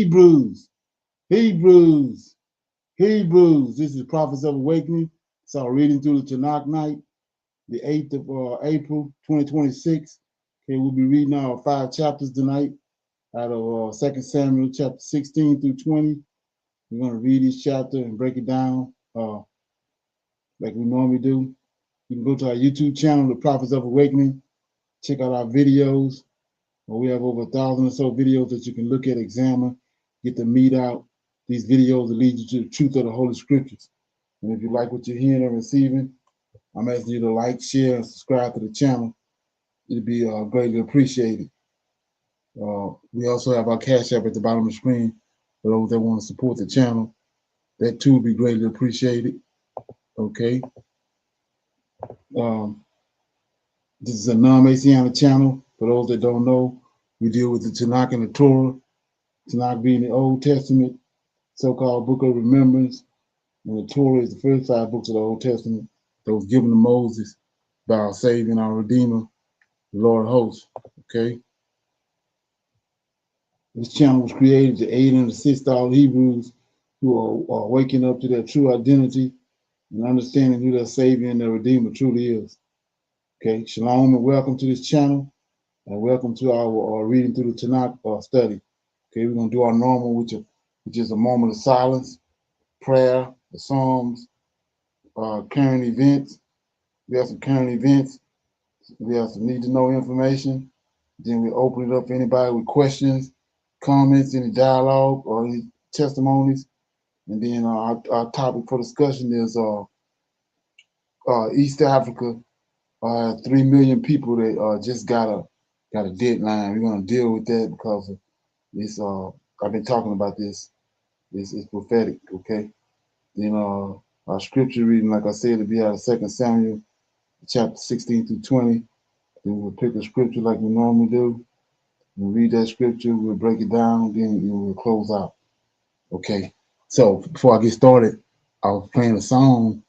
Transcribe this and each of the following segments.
Hebrews. Hebrews. Hebrews. This is Prophets of Awakening. So reading through the Tanak night, the 8th of April, 2026. Okay, we'll be reading our 5 chapters tonight out of 2 Samuel chapter 16 through 20. We're going to read each chapter and break it down like we normally do. You can go to our YouTube channel, The Prophets of Awakening. Check out our videos. We have over 1,000 or so videos that you can look at, examine, get the meat out. These videos will lead you to the truth of the Holy Scriptures. And if you like what you're hearing and receiving, I'm asking you to like, share, and subscribe to the channel. It'd be greatly appreciated. We also have our Cash App at the bottom of the screen for those that want to support the channel. That too would be greatly appreciated. Okay. This is a non-Messianic channel. For those that don't know, we deal with the Tanak and the Torah. Tanakh being the Old Testament, so-called Book of Remembrance, and the Torah is the first 5 books of the Old Testament that was given to Moses by our Savior and our Redeemer, the Lord of hosts. Okay. This channel was created to aid and assist all Hebrews who are waking up to their true identity and understanding who their Savior and their Redeemer truly is. Okay, shalom and welcome to this channel, and welcome to our reading through the Tanakh study. Okay, we're going to do our normal, which is a moment of silence, prayer, the Psalms, current events. We have some current events. We have some need-to-know information. Then we open it up for anybody with questions, comments, any dialogue, or any testimonies. And then our topic for discussion is East Africa. 3 million people that just got a deadline. We're going to deal with that because of this. I've been talking about this. This is prophetic. Okay. Then our scripture reading, like I said, will be out of 2 Samuel chapter 16 through 20. Then we'll pick a scripture like we normally do. We'll read that scripture. We'll break it down. Then we'll close out. Okay. So before I get started, I was playing a song,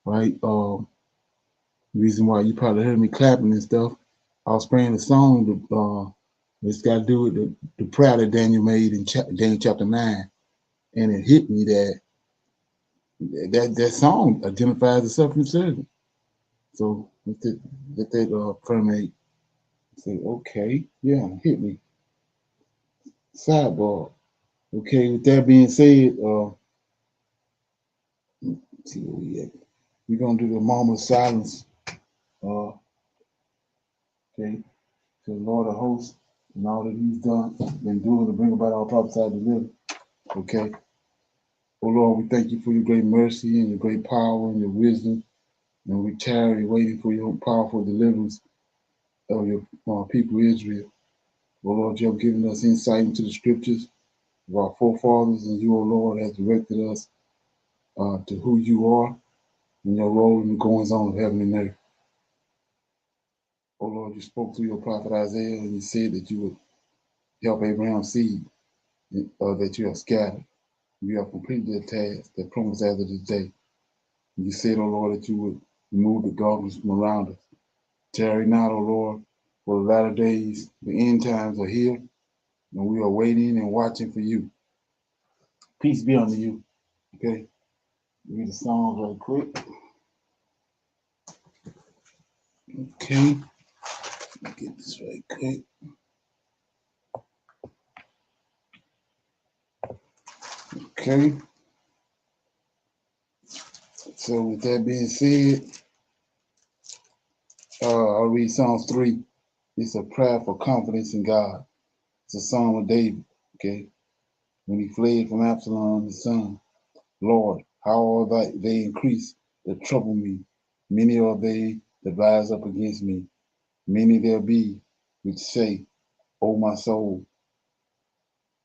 right? The reason why you probably heard me clapping and stuff, I was playing a song that it's got to do with the prayer that Daniel made in Daniel chapter 9, and it hit me that song identifies the suffering servant. So let that permeate. Say, okay, yeah, hit me. Sidebar. Okay, with that being said, let's see where we at. We're gonna do the moment of silence. Okay, to the Lord of hosts and all that He's been doing to bring about our prophesied deliverance. Okay. Oh Lord, we thank you for your great mercy and your great power and your wisdom. And we tarry waiting for your powerful deliverance of your people Israel. Oh Lord, you have given us insight into the scriptures of our forefathers, and you, oh Lord, have directed us to who you are and your role in the goings on of heaven and earth. Oh Lord, you spoke through your prophet Isaiah, and you said that you would help Abraham's seed that you have scattered. You have completed the task that promised as of this day. You said, O Lord, that you would remove the darkness from around us. Tarry not, O Lord, for the latter days, the end times are here, and we are waiting and watching for you. Peace be unto you. Okay, read the song right quick. Okay, get this right quick. Okay. So with that being said, I'll read Psalms 3. It's a prayer for confidence in God. It's a Psalm of David. Okay, when he fled from Absalom, his son. Lord, how are they increase that trouble me? Many are they that rise up against me. Many there be which say, O my soul,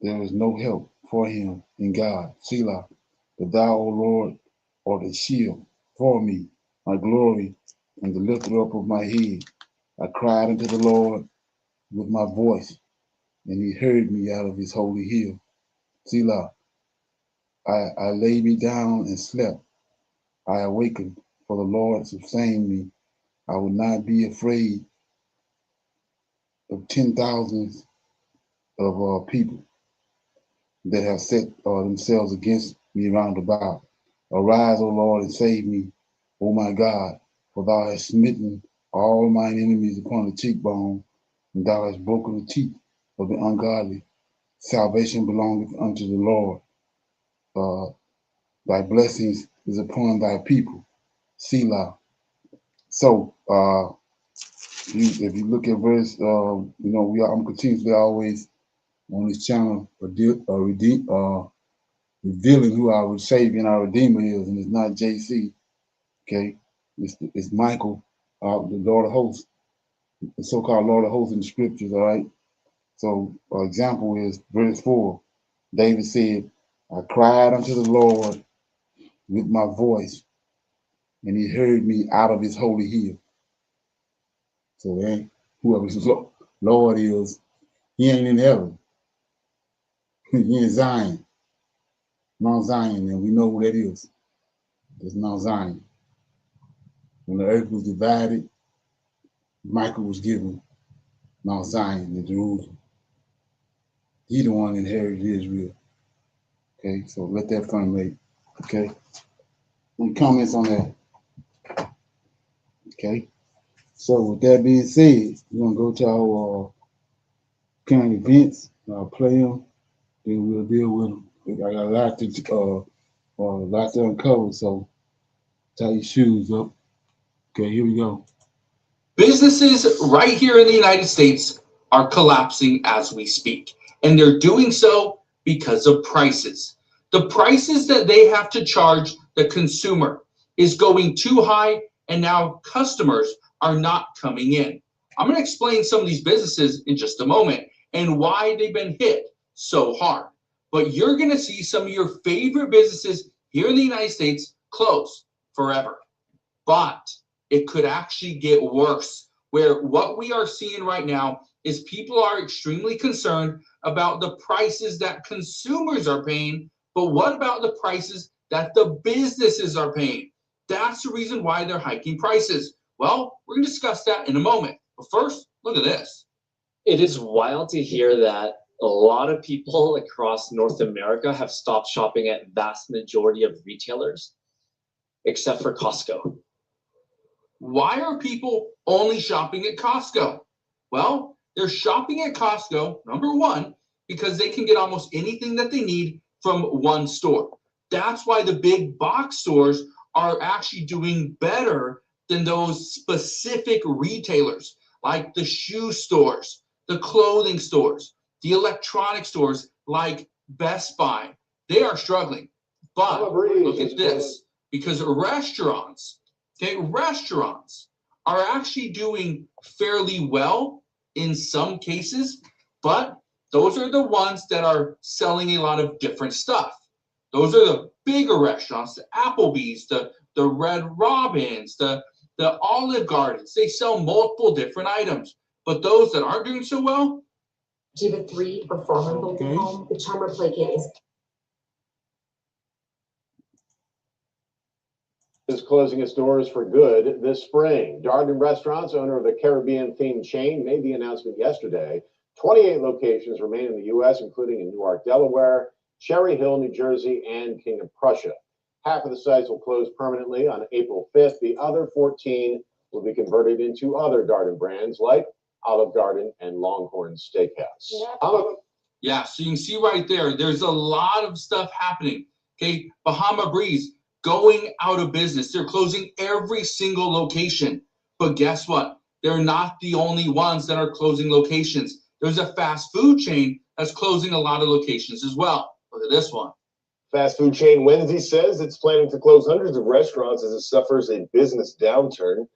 there is no help for him in God. Selah, but thou, O Lord, art a shield for me, my glory, and the lifter up of my head. I cried unto the Lord with my voice, and he heard me out of his holy hill. Selah, I lay me down and slept. I awakened, for the Lord sustained me. I will not be afraid of 10,000s of people. that have set themselves against me round about. Arise, O Lord, and save me, O my God, for thou hast smitten all mine enemies upon the cheekbone, and thou hast broken the teeth of the ungodly. Salvation belongeth unto the Lord. Uh, Thy blessings is upon thy people. Selah. So, if you look at verse, I'm continuously always on this channel revealing who our Savior and our Redeemer is, and it's not JC, okay? It's Michael, the Lord of Hosts, the so-called Lord of Hosts in the scriptures, all right? So, example is verse 4. David said, I cried unto the Lord with my voice, and he heard me out of his holy hill. So, whoever his Lord is, he ain't in heaven. He in Zion, Mount Zion, and we know who that is. It's Mount Zion. When the earth was divided, Michael was given Mount Zion in Jerusalem. He the one inherited Israel. Okay, so let that fun mate. Okay. Any comments on that? Okay. So with that being said, we're gonna go to our current events, play them, then we'll deal with them. I got a lot to uncover, so tie your shoes up. Okay, here we go. Businesses right here in the United States are collapsing as we speak, and they're doing so because of prices. The prices that they have to charge the consumer is going too high, and now customers are not coming in. I'm going to explain some of these businesses in just a moment and why they've been hit so hard. But you're going to see some of your favorite businesses here in the United States close forever. But it could actually get worse, where what we are seeing right now is people are extremely concerned about the prices that consumers are paying, but what about the prices that the businesses are paying? That's the reason why they're hiking prices. Well, we're going to discuss that in a moment. But first, look at this. It is wild to hear that a lot of people across North America have stopped shopping at vast majority of retailers, except for Costco. Why are people only shopping at Costco? Well, they're shopping at Costco, number one, because they can get almost anything that they need from one store. That's why the big box stores are actually doing better than those specific retailers, like the shoe stores, the clothing stores, the electronic stores like Best Buy. They are struggling. But look at this, because restaurants are actually doing fairly well in some cases, but those are the ones that are selling a lot of different stuff. Those are the bigger restaurants, the Applebee's, the Red Robins, the Olive Gardens. They sell multiple different items. But those that aren't doing so well, Exhibit 3, for former mobile home, the charmer play kit is closing its doors for good this spring. Darden Restaurants, owner of the Caribbean-themed chain, made the announcement yesterday. 28 locations remain in the U.S., including in Newark, Delaware, Cherry Hill, New Jersey, and King of Prussia. Half of the sites will close permanently on April 5th. The other 14 will be converted into other Darden brands like Olive Garden and Longhorn Steakhouse. Yeah, so you can see right there, there's a lot of stuff happening. Okay, Bahama Breeze going out of business. They're closing every single location. But guess what? They're not the only ones that are closing locations. There's a fast food chain that's closing a lot of locations as well. Look at this one. Fast food chain Wendy's says it's planning to close hundreds of restaurants as it suffers a business downturn.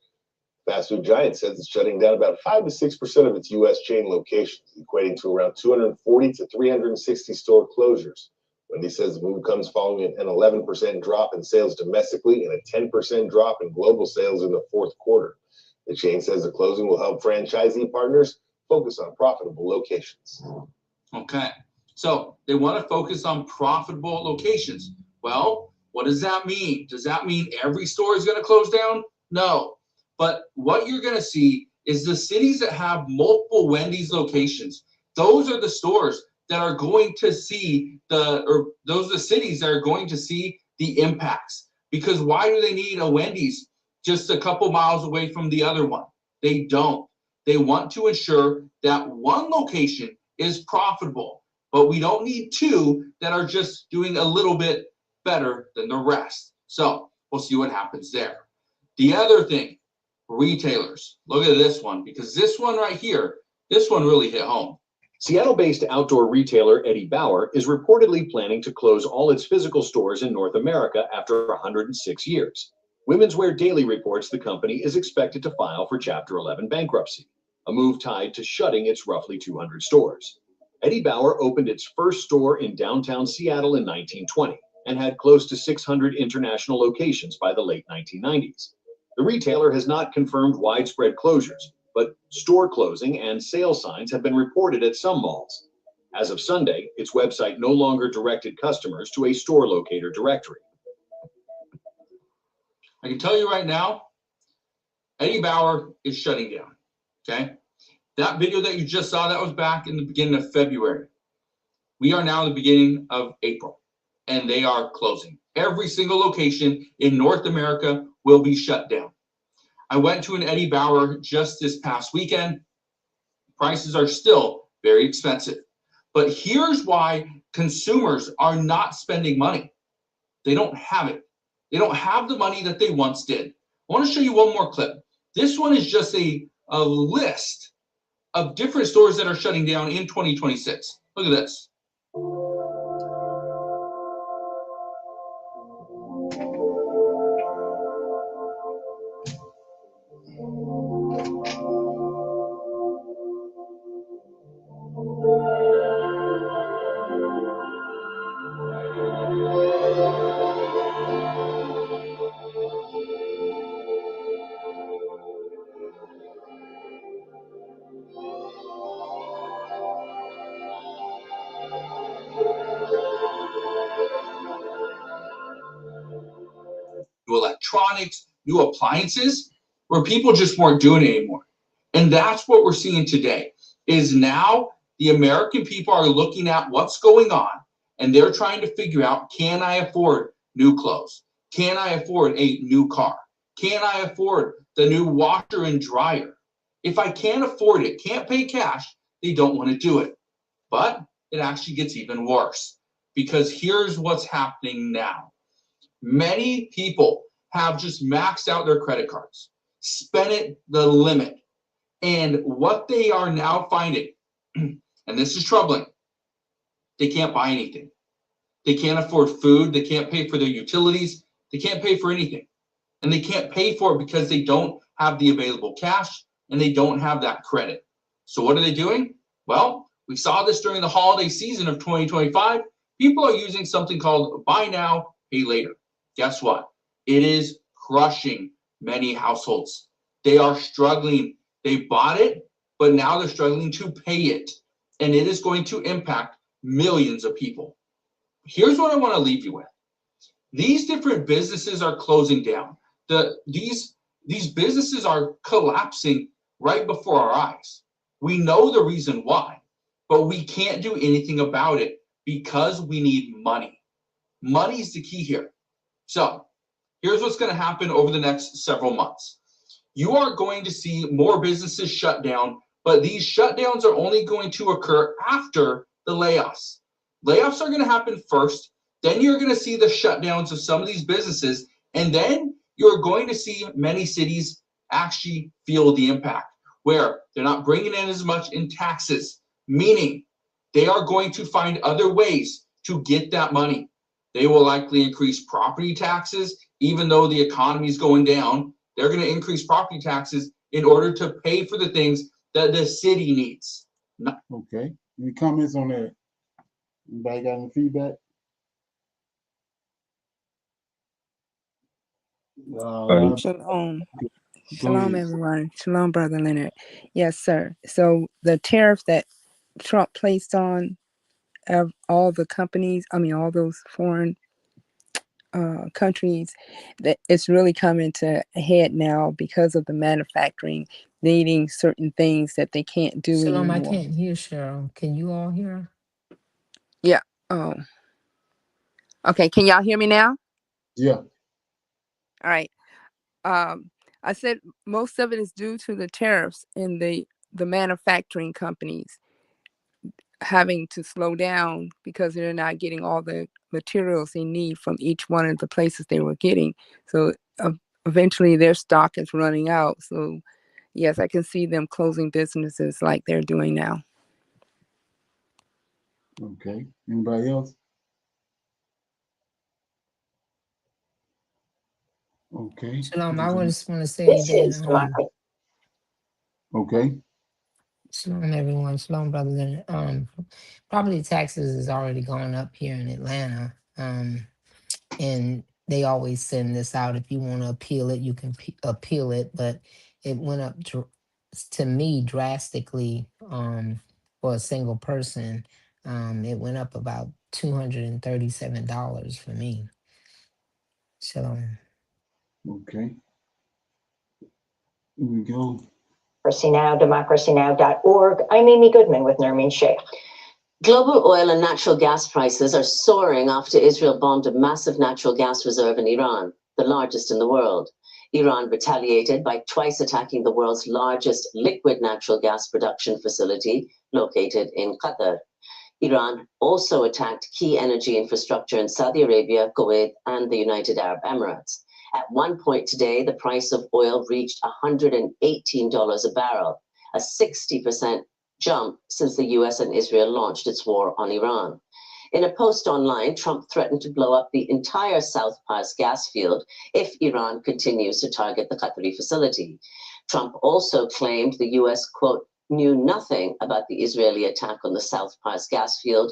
Fast food giant says it's shutting down about 5 to 6% of its U.S. chain locations, equating to around 240 to 360 store closures. Wendy says the move comes following an 11% drop in sales domestically and a 10% drop in global sales in the fourth quarter. The chain says the closing will help franchisee partners focus on profitable locations. Okay, so they want to focus on profitable locations. Well, what does that mean? Does that mean every store is going to close down? No. But what you're going to see is the cities that have multiple Wendy's locations, those are the stores that are going to see those are the cities that are going to see the impacts. Because why do they need a Wendy's just a couple miles away from the other one? They don't. They want to ensure that one location is profitable, but we don't need two that are just doing a little bit better than the rest. So we'll see what happens there. The other thing, retailers. Look at this one, because this one right here, this one really hit home. Seattle-based outdoor retailer Eddie Bauer is reportedly planning to close all its physical stores in North America after 106 years. Women's Wear Daily reports the company is expected to file for Chapter 11 bankruptcy, a move tied to shutting its roughly 200 stores. Eddie Bauer opened its first store in downtown Seattle in 1920 and had close to 600 international locations by the late 1990s. The retailer has not confirmed widespread closures, but store closing and sale signs have been reported at some malls. As of Sunday, its website no longer directed customers to a store locator directory. I can tell you right now, Eddie Bauer is shutting down, okay? That video that you just saw, that was back in the beginning of February. We are now in the beginning of April, and they are closing. Every single location in North America will be shut down. I went to an Eddie Bauer just this past weekend. Prices are still very expensive. But here's why consumers are not spending money. They don't have it. They don't have the money that they once did. I want to show you one more clip. This one is just a list of different stores that are shutting down in 2026. Look at this. New electronics, new appliances, where people just weren't doing it anymore. And that's what we're seeing today, is now the American people are looking at what's going on, and they're trying to figure out, can I afford new clothes? Can I afford a new car? Can I afford the new washer and dryer? If I can't afford it, can't pay cash, they don't want to do it. But it actually gets even worse, because here's what's happening now. Many people have just maxed out their credit cards, spent it the limit. And what they are now finding, and this is troubling, they can't buy anything. They can't afford food. They can't pay for their utilities. They can't pay for anything. And they can't pay for it because they don't have the available cash and they don't have that credit. So what are they doing? Well, we saw this during the holiday season of 2025. People are using something called buy now, pay later. Guess what? It is crushing many households. They are struggling. They bought it, but now they're struggling to pay it. And it is going to impact millions of people. Here's what I want to leave you with. These different businesses are closing down. These businesses are collapsing right before our eyes. We know the reason why, but we can't do anything about it because we need money. Money is the key here. So here's what's going to happen over the next several months. You are going to see more businesses shut down, but these shutdowns are only going to occur after the layoffs. Layoffs are going to happen first, then you're going to see the shutdowns of some of these businesses, and then you're going to see many cities actually feel the impact, where they're not bringing in as much in taxes, meaning they are going to find other ways to get that money. They will likely increase property taxes, even though the economy is going down. They're going to increase property taxes in order to pay for the things that the city needs. Okay. Any comments on that? Anybody got any feedback? Shalom. Go Shalom, ahead. everyone. Shalom, Brother Leonard. Yes, sir. So the tariff that Trump placed on all the companies, all those foreign countries, that it's really coming to a head now because of the manufacturing needing certain things that they can't do Shalom, I anymore. can't hear Cheryl. Can you all hear her? Yeah. Oh. Okay. Can y'all hear me now? Yeah. All right. I said most of it is due to the tariffs and the manufacturing companies having to slow down because they're not getting all the materials they need from each one of the places they were getting. So eventually their stock is running out. So yes, I can see them closing businesses like they're doing now. Okay. Anybody else? Okay. Shalom, I just want to say This that, is democracy. Okay. shalom everyone, shalom brother Leonard. Property taxes is already going up here in Atlanta. And they always send this out. If you want to appeal it, you can appeal it, but it went up to me drastically for a single person. It went up about $237 for me. Shalom. Okay. Here we go. Democracy Now!, democracynow.org. I'm Amy Goodman with Nermeen Sheikh. Global oil and natural gas prices are soaring after Israel bombed a massive natural gas reserve in Iran, the largest in the world. Iran retaliated by twice attacking the world's largest liquid natural gas production facility located in Qatar. Iran also attacked key energy infrastructure in Saudi Arabia, Kuwait, and the United Arab Emirates. At one point today, the price of oil reached $118 a barrel, a 60% jump since the US and Israel launched its war on Iran. In a post online, Trump threatened to blow up the entire South Pars gas field if Iran continues to target the Qatari facility. Trump also claimed the US, quote, knew nothing about the Israeli attack on the South Pars gas field,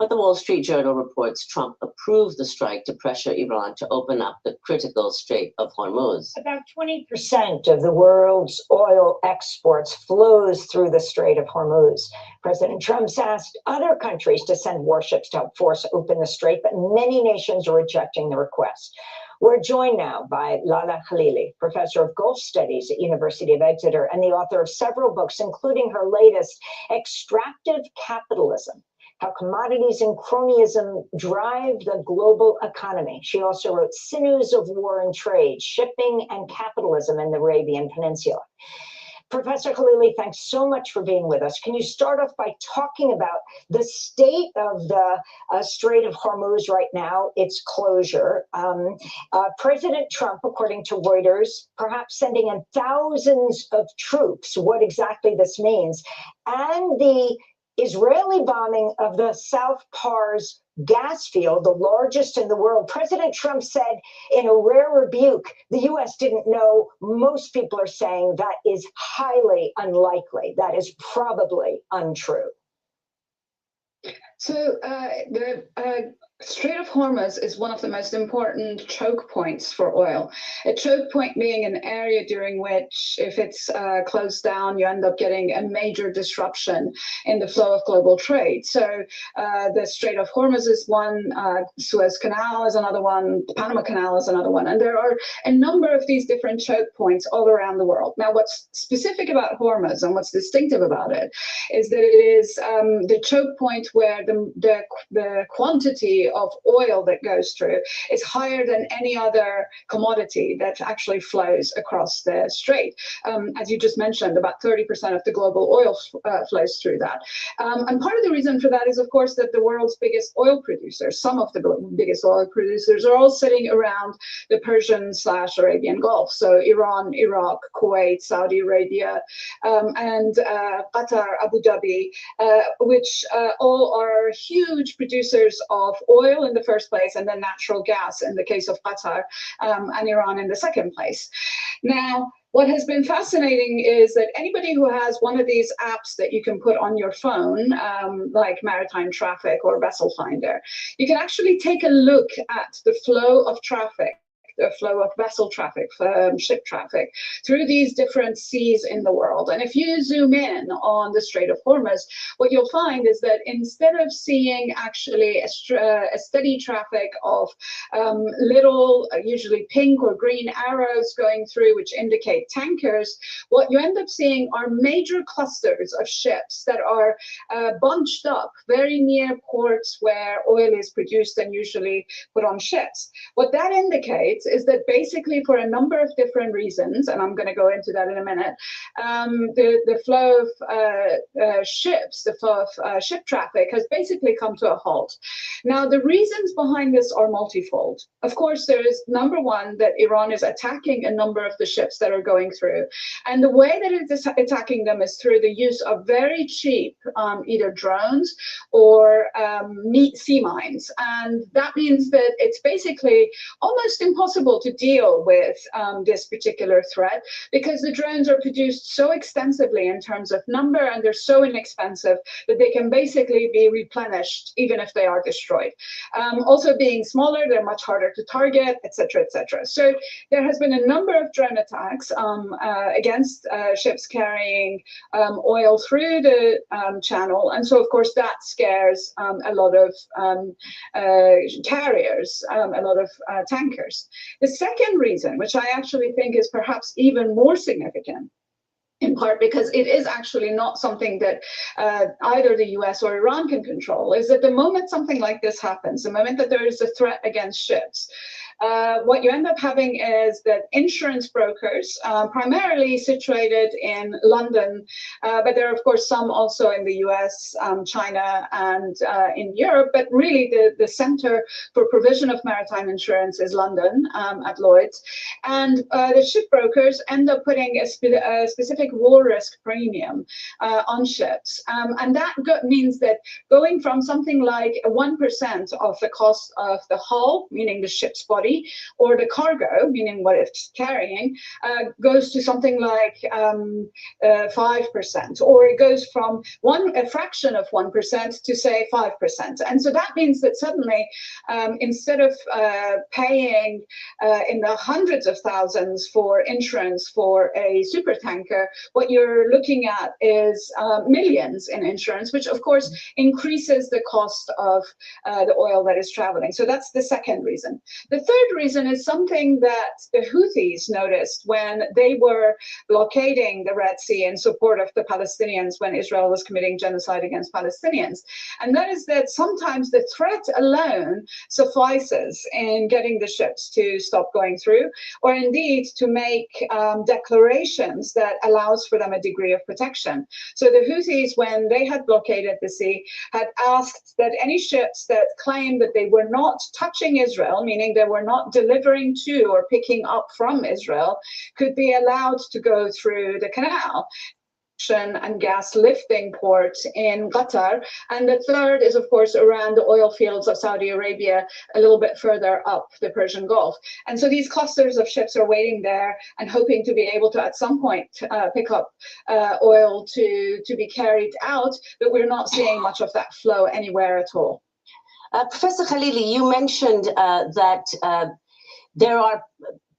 but the Wall Street Journal reports Trump approved the strike to pressure Iran to open up the critical Strait of Hormuz. About 20% of the world's oil exports flows through the Strait of Hormuz. President Trump's asked other countries to send warships to help force open the strait, but many nations are rejecting the request. We're joined now by Lala Khalili, professor of Gulf Studies at University of Exeter and the author of several books, including her latest, Extractive Capitalism: How Commodities and Cronyism Drive the Global Economy. She also wrote Sinews of War and Trade, Shipping and Capitalism in the Arabian Peninsula. Professor Khalili, thanks so much for being with us. Can you start off by talking about the state of the Strait of Hormuz right now, its closure? President Trump, according to Reuters, perhaps sending in thousands of troops, what exactly this means, and the Israeli bombing of the South Pars gas field, the largest in the world. President Trump said in a rare rebuke, the U.S. didn't know. Most people are saying that is highly unlikely. That is probably untrue. So the Strait of Hormuz is one of the most important choke points for oil. A choke point being an area during which, if it's closed down, you end up getting a major disruption in the flow of global trade. So the Strait of Hormuz is one, Suez Canal is another one, the Panama Canal is another one, and there are a number of these different choke points all around the world. Now, what's specific about Hormuz and what's distinctive about it is that it is the choke point where the quantity of oil that goes through is higher than any other commodity that actually flows across the strait. As you just mentioned, about 30% of the global oil flows through that. And part of the reason for that is, of course, that the world's biggest oil producers, some of the biggest oil producers, are all sitting around the Persian/Arabian Gulf. So Iran, Iraq, Kuwait, Saudi Arabia, and Qatar, Abu Dhabi, which all are huge producers of oil in the first place, and then natural gas in the case of Qatar, and Iran in the second place. Now, what has been fascinating is that anybody who has one of these apps that you can put on your phone, like Maritime Traffic or Vessel Finder, you can actually take a look at the flow of traffic the flow of vessel traffic, ship traffic, through these different seas in the world. And if you zoom in on the Strait of Hormuz, what you'll find is that instead of seeing actually a steady traffic of little, usually pink or green arrows going through, which indicate tankers, what you end up seeing are major clusters of ships that are bunched up very near ports where oil is produced and usually put on ships. What that indicates is that basically for a number of different reasons, and I'm going to go into that in a minute, the flow of ships, the flow of ship traffic has basically come to a halt. Now, the reasons behind this are multifold. Of course, there is number one, that Iran is attacking a number of the ships that are going through. And the way that it is attacking them is through the use of very cheap either drones or sea mines. And that means that it's basically almost impossible to deal with this particular threat, because the drones are produced so extensively in terms of number, and they're so inexpensive that they can basically be replenished even if they are destroyed. Also, being smaller, they're much harder to target, etc., etc. So there has been a number of drone attacks against ships carrying oil through the channel, and so of course that scares a lot of carriers, a lot of tankers. The second reason, which I actually think is perhaps even more significant, in part because it is actually not something that either the US or Iran can control, is that the moment something like this happens, the moment that there is a threat against ships, what you end up having is that insurance brokers, primarily situated in London, but there are of course some also in the US, China, and in Europe, but really the center for provision of maritime insurance is London at Lloyd's. And the ship brokers end up putting a specific war risk premium on ships. And that means that going from something like 1% of the cost of the hull, meaning the ship's body, or the cargo, meaning what it's carrying, goes to something like 5%, or it goes from a fraction of 1% to say 5%. And so that means that suddenly, instead of paying in the hundreds of thousands for insurance for a super tanker, what you're looking at is millions in insurance, which of course increases the cost of the oil that is traveling. So that's the second reason. The third reason is something that the Houthis noticed when they were blockading the Red Sea in support of the Palestinians when Israel was committing genocide against Palestinians. And that is that sometimes the threat alone suffices in getting the ships to stop going through, or indeed to make declarations that allows for them a degree of protection. So the Houthis, when they had blockaded the sea, had asked that any ships that claimed that they were not touching Israel, meaning they were not delivering to or picking up from Israel, could be allowed to go through the canal and gas lifting port in Qatar. And the third is, of course, around the oil fields of Saudi Arabia, a little bit further up the Persian Gulf. And so these clusters of ships are waiting there and hoping to be able to, at some point, pick up oil to be carried out, but we're not seeing much of that flow anywhere at all. Professor Khalili, you mentioned that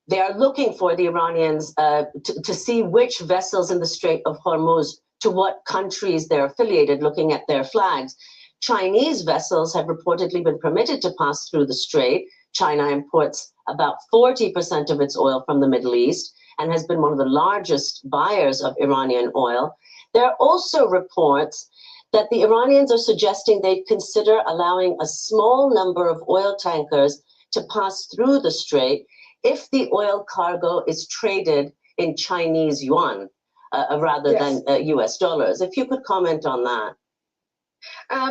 they are looking for the Iranians to see which vessels in the Strait of Hormuz, to what countries they're affiliated, looking at their flags. Chinese vessels have reportedly been permitted to pass through the strait. China imports about 40% of its oil from the Middle East and has been one of the largest buyers of Iranian oil. There are also reports that the Iranians are suggesting they'd consider allowing a small number of oil tankers to pass through the strait if the oil cargo is traded in Chinese yuan rather than US dollars. If you could comment on that.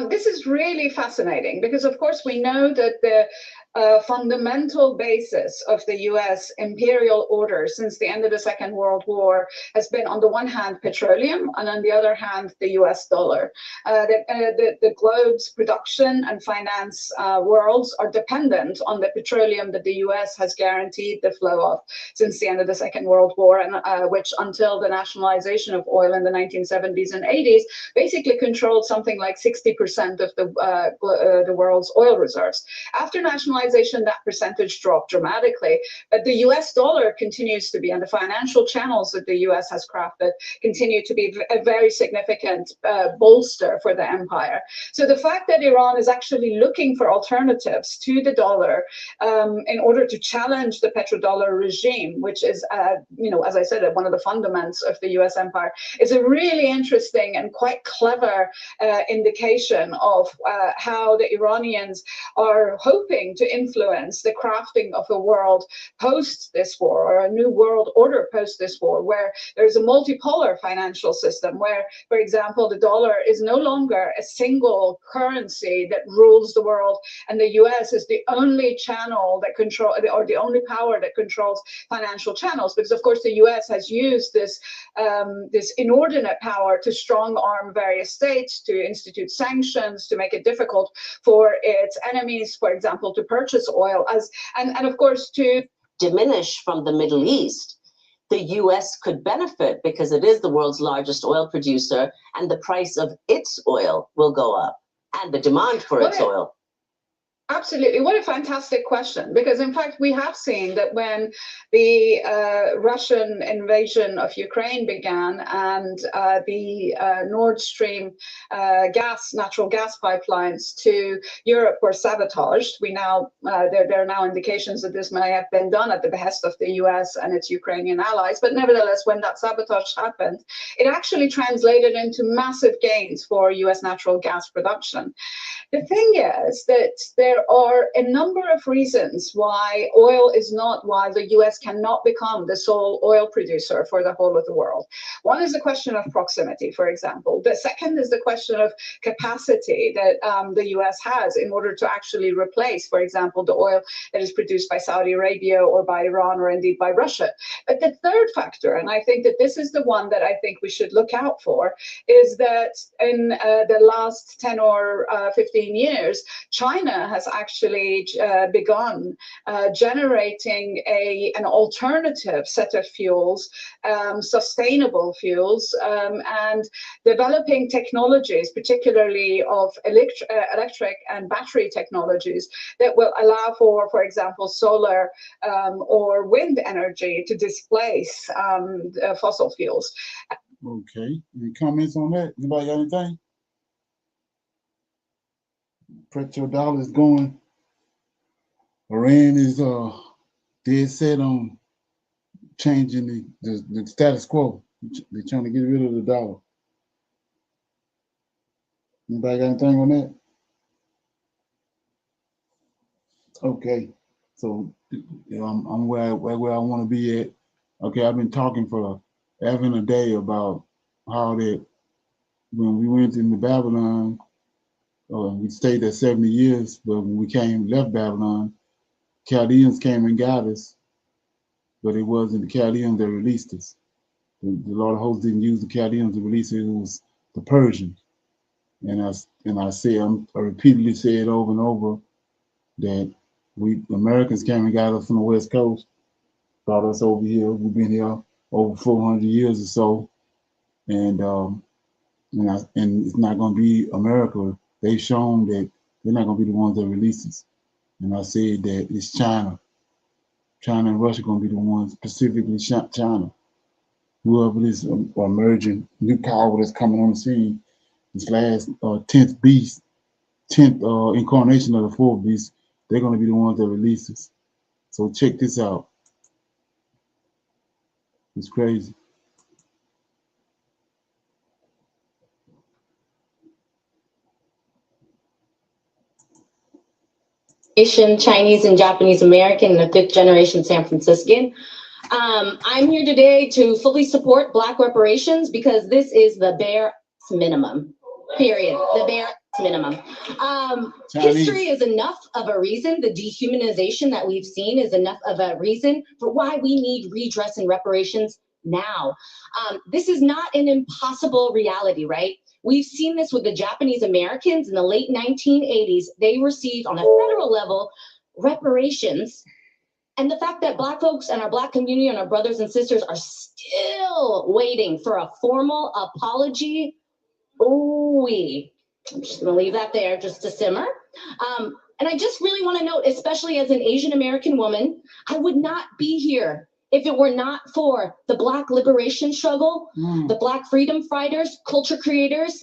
This is really fascinating because, of course, we know that the fundamental basis of the US imperial order since the end of the Second World War has been, on the one hand, petroleum, and on the other hand, the US dollar. The globe's production and finance worlds are dependent on the petroleum that the US has guaranteed the flow of since the end of the Second World War, and which, until the nationalization of oil in the 1970s and 80s, basically controlled something like 60% of the world's oil reserves. After nationalization normalization, that percentage dropped dramatically. But the US dollar continues to be, and the financial channels that the US has crafted continue to be a very significant bolster for the empire. So the fact that Iran is actually looking for alternatives to the dollar in order to challenge the petrodollar regime, which is, as I said, one of the fundaments of the US empire, is a really interesting and quite clever indication of how the Iranians are hoping to influence the crafting of a world post this war, or a new world order post this war, where there's a multipolar financial system where, for example, the dollar is no longer a single currency that rules the world, and the US is the only channel that control, or the only power that controls financial channels, because of course the US has used this inordinate power to strong arm various states, to institute sanctions, to make it difficult for its enemies, for example, to purchase oil, and of course to diminish from the Middle East. The US could benefit because it is the world's largest oil producer, and the price of its oil will go up, and the demand for its oil. Absolutely. What a fantastic question. Because in fact, we have seen that when the Russian invasion of Ukraine began, and the Nord Stream natural gas pipelines to Europe were sabotaged, there are now indications that this may have been done at the behest of the US and its Ukrainian allies. But nevertheless, when that sabotage happened, it actually translated into massive gains for US natural gas production. The thing is that there are a number of reasons why the US cannot become the sole oil producer for the whole of the world. One is the question of proximity, for example. The second is the question of capacity that the US has in order to actually replace, for example, the oil that is produced by Saudi Arabia or by Iran or indeed by Russia. But the third factor, and I think that this is the one that I think we should look out for, is that in the last 10 or 15 years, China has actually begun generating an alternative set of fuels, sustainable fuels, and developing technologies, particularly of electric and battery technologies, that will allow for example, solar or wind energy to displace fossil fuels. Okay. Any comments on that? Anybody got anything? Petrodollar is going. Iran is dead set on changing the status quo. They're trying to get rid of the dollar. Anybody got anything on that? Okay. So I'm where I want to be at. Okay, I've been talking for ever and a day about how that when we went into Babylon, we stayed there 70 years, but when we left Babylon, Chaldeans came and got us, but it wasn't the Chaldeans that released us. The Lord of Hosts didn't use the Chaldeans to release it, it was the Persians. And I repeatedly said over and over that Americans came and got us from the West Coast, brought us over here. We've been here over 400 years or so, and it's not going to be America. They've shown that they're not going to be the ones that release us. And I said that it's China. China and Russia are going to be the ones, specifically China. Whoever this emerging new power that's coming on the scene, this last 10th beast, 10th incarnation of the fourth beast, they're going to be the ones that release us. So check this out. It's crazy. Asian, Chinese, and Japanese American, and a fifth generation San Franciscan. I'm here today to fully support Black reparations because this is the bare minimum, period. The bare minimum. History is enough of a reason. The dehumanization that we've seen is enough of a reason for why we need redress and reparations now. This is not an impossible reality, right? We've seen this with the Japanese Americans in the late 1980s. They received on a federal level reparations. And the fact that Black folks and our Black community and our brothers and sisters are still waiting for a formal apology. I'm just gonna leave that there just to simmer. And And I just really want to note, especially as an Asian American woman, I would not be here if it were not for the Black liberation struggle, the Black freedom fighters, culture creators,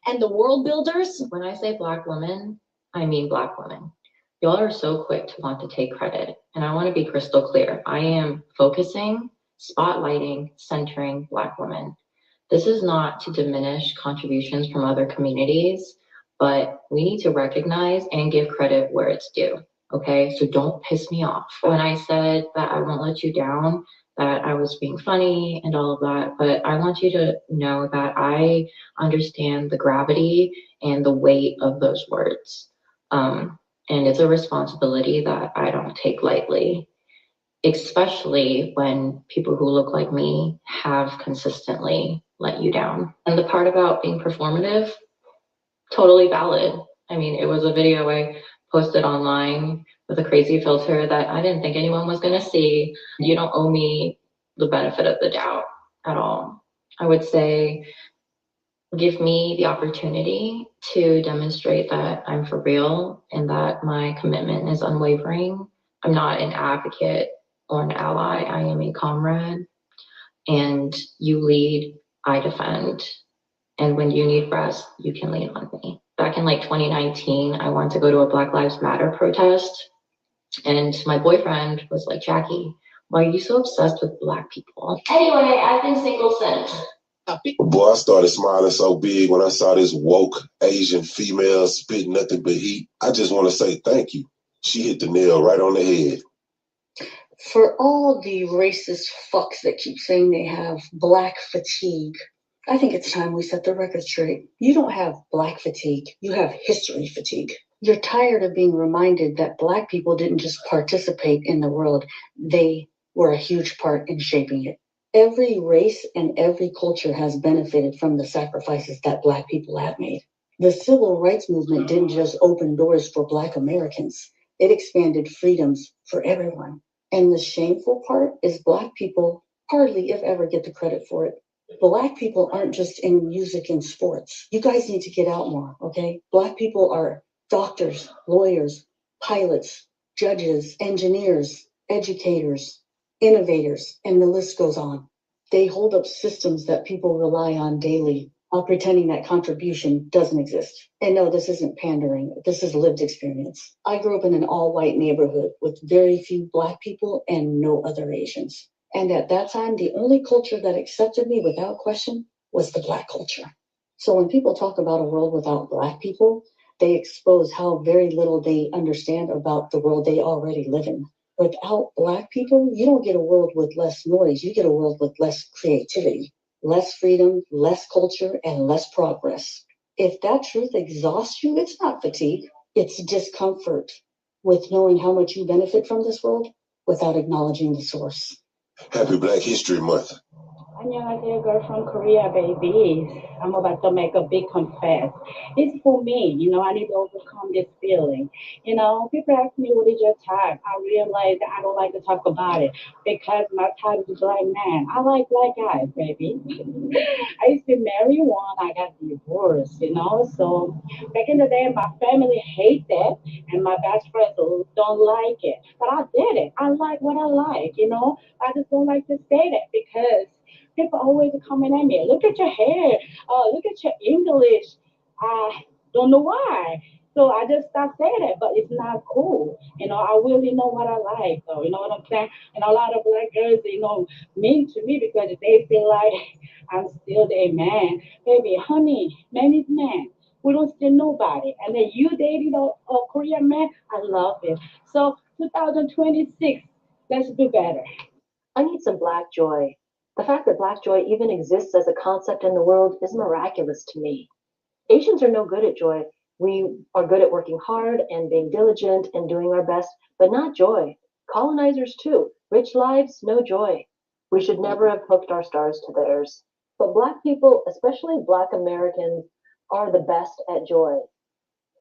and the world builders. When I say Black women, I mean Black women. Y'all are so quick to want to take credit. And I want to be crystal clear. I am focusing, spotlighting, centering Black women. This is not to diminish contributions from other communities, but we need to recognize and give credit where it's due. Okay, so don't piss me off. When I said that I won't let you down, that I was being funny and all of that, but I want you to know that I understand the gravity and the weight of those words. And it's a responsibility that I don't take lightly, especially when people who look like me have consistently let you down. And the part about being performative, totally valid. I mean, it was a video I posted online with a crazy filter that I didn't think anyone was going to see. You don't owe me the benefit of the doubt at all. I would say, give me the opportunity to demonstrate that I'm for real and that my commitment is unwavering. I'm not an advocate or an ally. I am a comrade. And you lead, I defend. And when you need rest, you can lean on me. Back in like 2019, I wanted to go to a Black Lives Matter protest. And my boyfriend was like, Jackie, why are you so obsessed with Black people? Anyway, I've been single since. Boy, I started smiling so big when I saw this woke Asian female spit nothing but heat. I just want to say thank you. She hit the nail right on the head. For all the racist fucks that keep saying they have Black fatigue, I think it's time we set the record straight. You don't have Black fatigue, you have history fatigue. You're tired of being reminded that Black people didn't just participate in the world, they were a huge part in shaping it. Every race and every culture has benefited from the sacrifices that Black people have made. The civil rights movement didn't just open doors for Black Americans, it expanded freedoms for everyone. And the shameful part is Black people hardly, if ever, get the credit for it. Black people aren't just in music and sports. You guys need to get out more, okay? Black people are doctors, lawyers, pilots, judges, engineers, educators, innovators, and the list goes on. They hold up systems that people rely on daily while pretending that contribution doesn't exist. And no, this isn't pandering. This is lived experience. I grew up in an all-white neighborhood with very few Black people and no other Asians. And at that time, the only culture that accepted me without question was the Black culture. So when people talk about a world without Black people, they expose how very little they understand about the world they already live in. Without Black people, you don't get a world with less noise. You get a world with less creativity, less freedom, less culture, and less progress. If that truth exhausts you, it's not fatigue. It's discomfort with knowing how much you benefit from this world without acknowledging the source. Happy Black History Month. 안녕하세요, girl from Korea, baby. I'm about to make a big confess. It's for me, I need to overcome this feeling. People ask me, what is your type? I realize that I don't like to talk about it because my type is a Black man. I like Black guys, baby. I used to marry one, I got divorced, So back in the day, my family hate that, and my best friends don't like it. But I did it. I like what I like, I just don't like to say that because people always coming at me. Look at your hair. Look at your English. I don't know why. So I just stopped saying that, but it's not cool. I really know what I like, though. You know what I'm saying? And a lot of Black girls, mean to me because they feel like I'm still their man. Baby, honey, man is man. We don't steal nobody. And then you dating a Korean man, I love it. So 2026, let's do better. I need some Black joy. The fact that Black joy even exists as a concept in the world is miraculous to me. Asians are no good at joy. We are good at working hard and being diligent and doing our best, but not joy. Colonizers too. Rich lives, no joy. We should never have hooked our stars to theirs. But Black people, especially Black Americans, are the best at joy.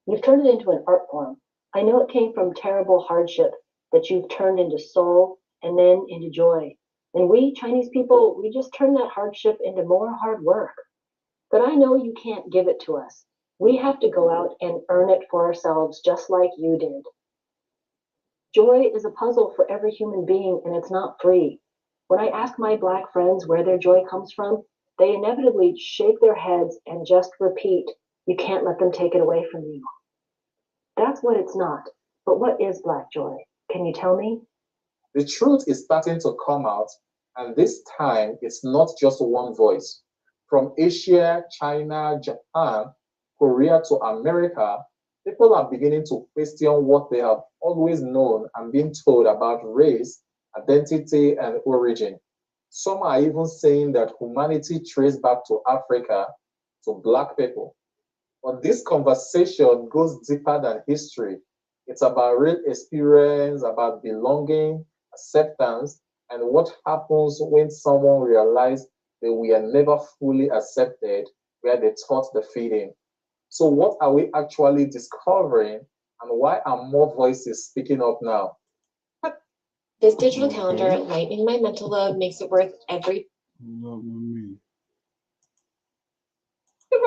You've turned it into an art form. I know it came from terrible hardship that you've turned into soul and then into joy. And we, Chinese people, we just turn that hardship into more hard work. But I know you can't give it to us. We have to go out and earn it for ourselves, just like you did. Joy is a puzzle for every human being, and it's not free. When I ask my Black friends where their joy comes from, they inevitably shake their heads and just repeat, "You can't let them take it away from you." That's what it's not. But what is Black joy? Can you tell me? The truth is starting to come out, and this time it's not just one voice. From Asia, China, Japan, Korea to America, people are beginning to question what they have always known and been told about race, identity, and origin. Some are even saying that humanity traced back to Africa, to Black people. But this conversation goes deeper than history. It's about real experience, about belonging, acceptance, and what happens when someone realizes they were never fully accepted where they thought they fit in. So, what are we actually discovering, and why are more voices speaking up now? This digital calendar lightening my mental load makes it worth every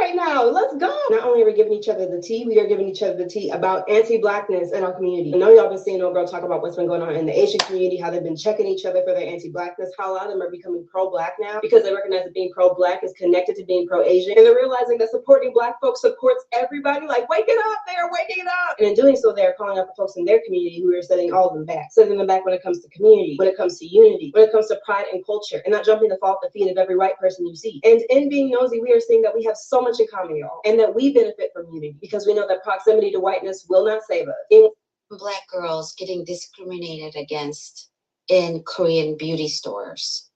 right now. Let's go. Not only are we giving each other the tea, we are giving each other the tea about anti-Blackness in our community. I know y'all been seeing old girl talk about what's been going on in the Asian community, how they've been checking each other for their anti-Blackness, how a lot of them are becoming pro-Black now because they recognize that being pro-Black is connected to being pro-Asian, and they're realizing that supporting Black folks supports everybody. Like, wake it up, they're waking it up. And in doing so, they're calling out the folks in their community who are setting all of them back, setting them back when it comes to community, when it comes to unity, when it comes to pride and culture, and not jumping to fall at the feet of every white person you see. And in being nosy, we are seeing that we have so much in common, y'all, and that we benefit from unity because we know that proximity to whiteness will not save us. Black girls getting discriminated against in Korean beauty stores.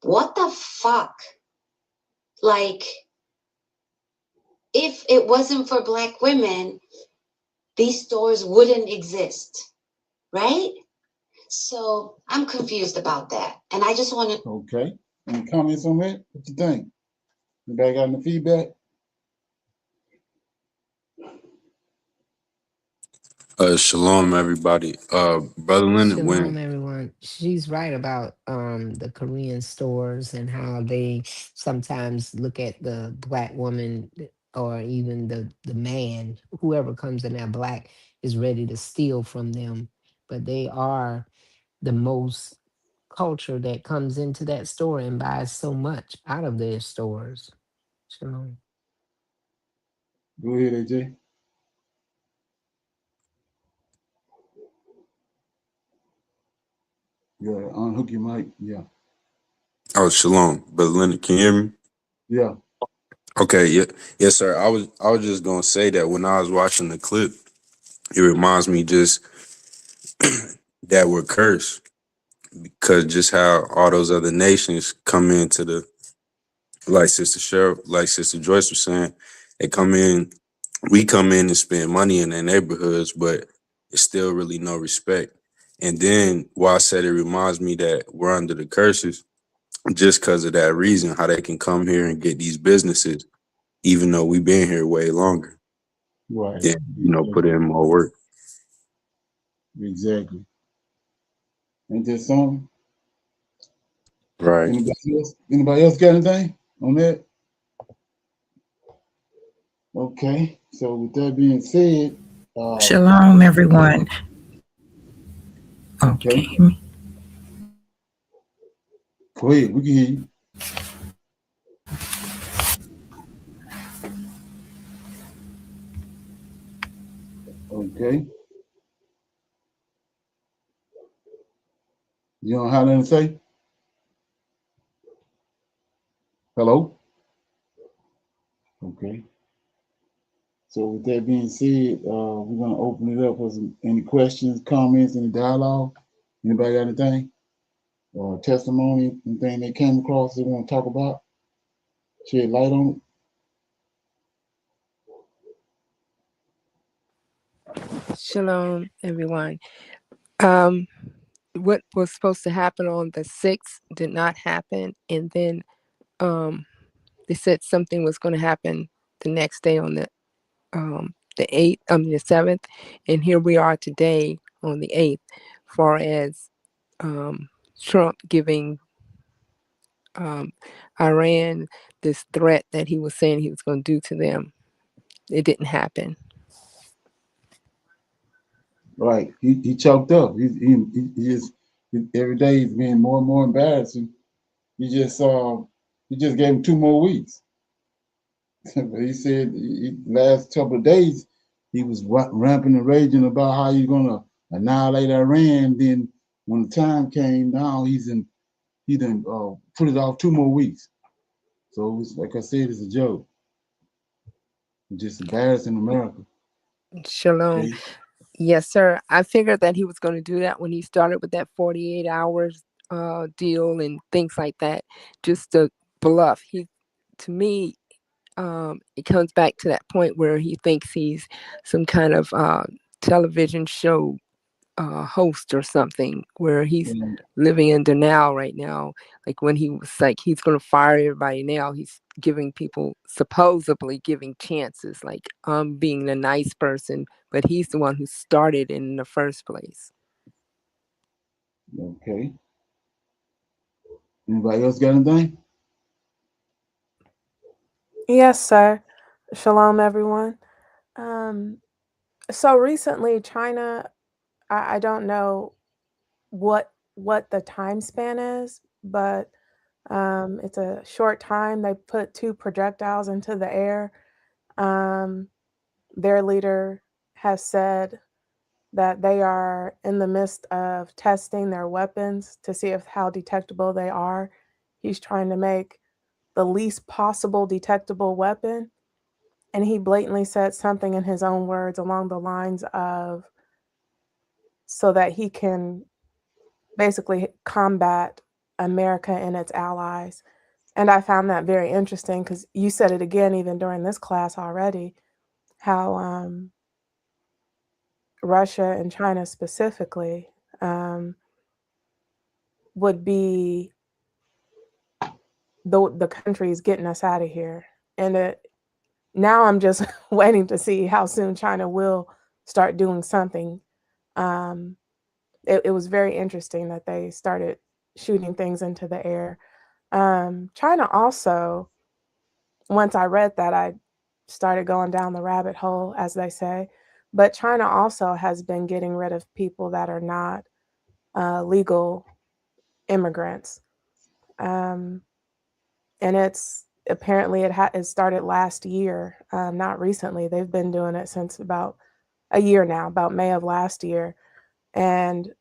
What the fuck? Like, if it wasn't for Black women, these stores wouldn't exist, right? So I'm confused about that. And I just want to... Okay. Any comments on that? What you think? Anybody got any feedback? Shalom, everybody. Brother Leonard, Shalom, everyone. She's right about the Korean stores and how they sometimes look at the Black woman or even the man, whoever comes in there Black, is ready to steal from them. But they are the most culture that comes into that store and buys so much out of their stores. Shalom. Go ahead, AJ. Yeah, unhook your mic. Yeah. oh, shalom, Brother Leonard, can you hear me? Yeah. Okay, yeah, yes, sir. I was just gonna say that when I was watching the clip, it reminds me just that we're cursed because just how all those other nations come into the, like Sister Joyce was saying, they come in, we come in and spend money in their neighborhoods, but it's still really no respect. And then why I said it reminds me that we're under the curses just because of that reason, how they can come here and get these businesses, even though we've been here way longer. Right. Yeah, put in more work. Exactly. Ain't that something? Right. Anybody else got anything on that? Okay. So with that being said, Shalom, everyone. Okay. Can you hear me? Go ahead. We can hear you. Okay. You don't have nothing to say? Hello? Okay. So with that being said, we're going to open it up for any questions, comments, any dialogue. Anybody got anything? Or testimony, anything they came across they want to talk about? Shed light on it? Shalom, everyone. What was supposed to happen on the 6th did not happen, and then they said something was going to happen the next day on the 8th, the 7th, and here we are today on the 8th, far as Trump giving Iran this threat that he was saying he was going to do to them. it didn't happen. Right. He choked up. He just every day he's being more and more embarrassing. He just gave him 2 more weeks. He said last couple of days he was ramping and raging about how he's gonna annihilate Iran. Then when the time came, now he done put it off 2 more weeks. So it's, like I said, it's a joke. Just embarrassing America. Shalom. Okay. Yes, sir. I figured that he was going to do that when he started with that 48 hours deal and things like that, just to bluff. To me, it comes back to that point where he thinks he's some kind of television show host or something, where he's living in denial right now. Like when he was like, he's going to fire everybody now, he's giving people, supposedly giving chances, like being a nice person, but he's the one who started in the first place. Okay. Anybody else got anything? Yes, sir. Shalom, everyone. So recently, China, I don't know what the time span is, but it's a short time. They put 2 projectiles into the air. Their leader has said that they are in the midst of testing their weapons to see how detectable they are. He's trying to make the least possible detectable weapon. And he blatantly said something in his own words along the lines of, so that he can basically combat America and its allies. And I found that very interesting because you said it again, even during this class already, how Russia and China specifically would be the countries getting us out of here. And now I'm just waiting to see how soon China will start doing something. It was very interesting that they started shooting things into the air. China also, once I read that, I started going down the rabbit hole, as they say. But China also has been getting rid of people that are not legal immigrants. And it's apparently it started last year, not recently. They've been doing it since about a year now, about May of last year. And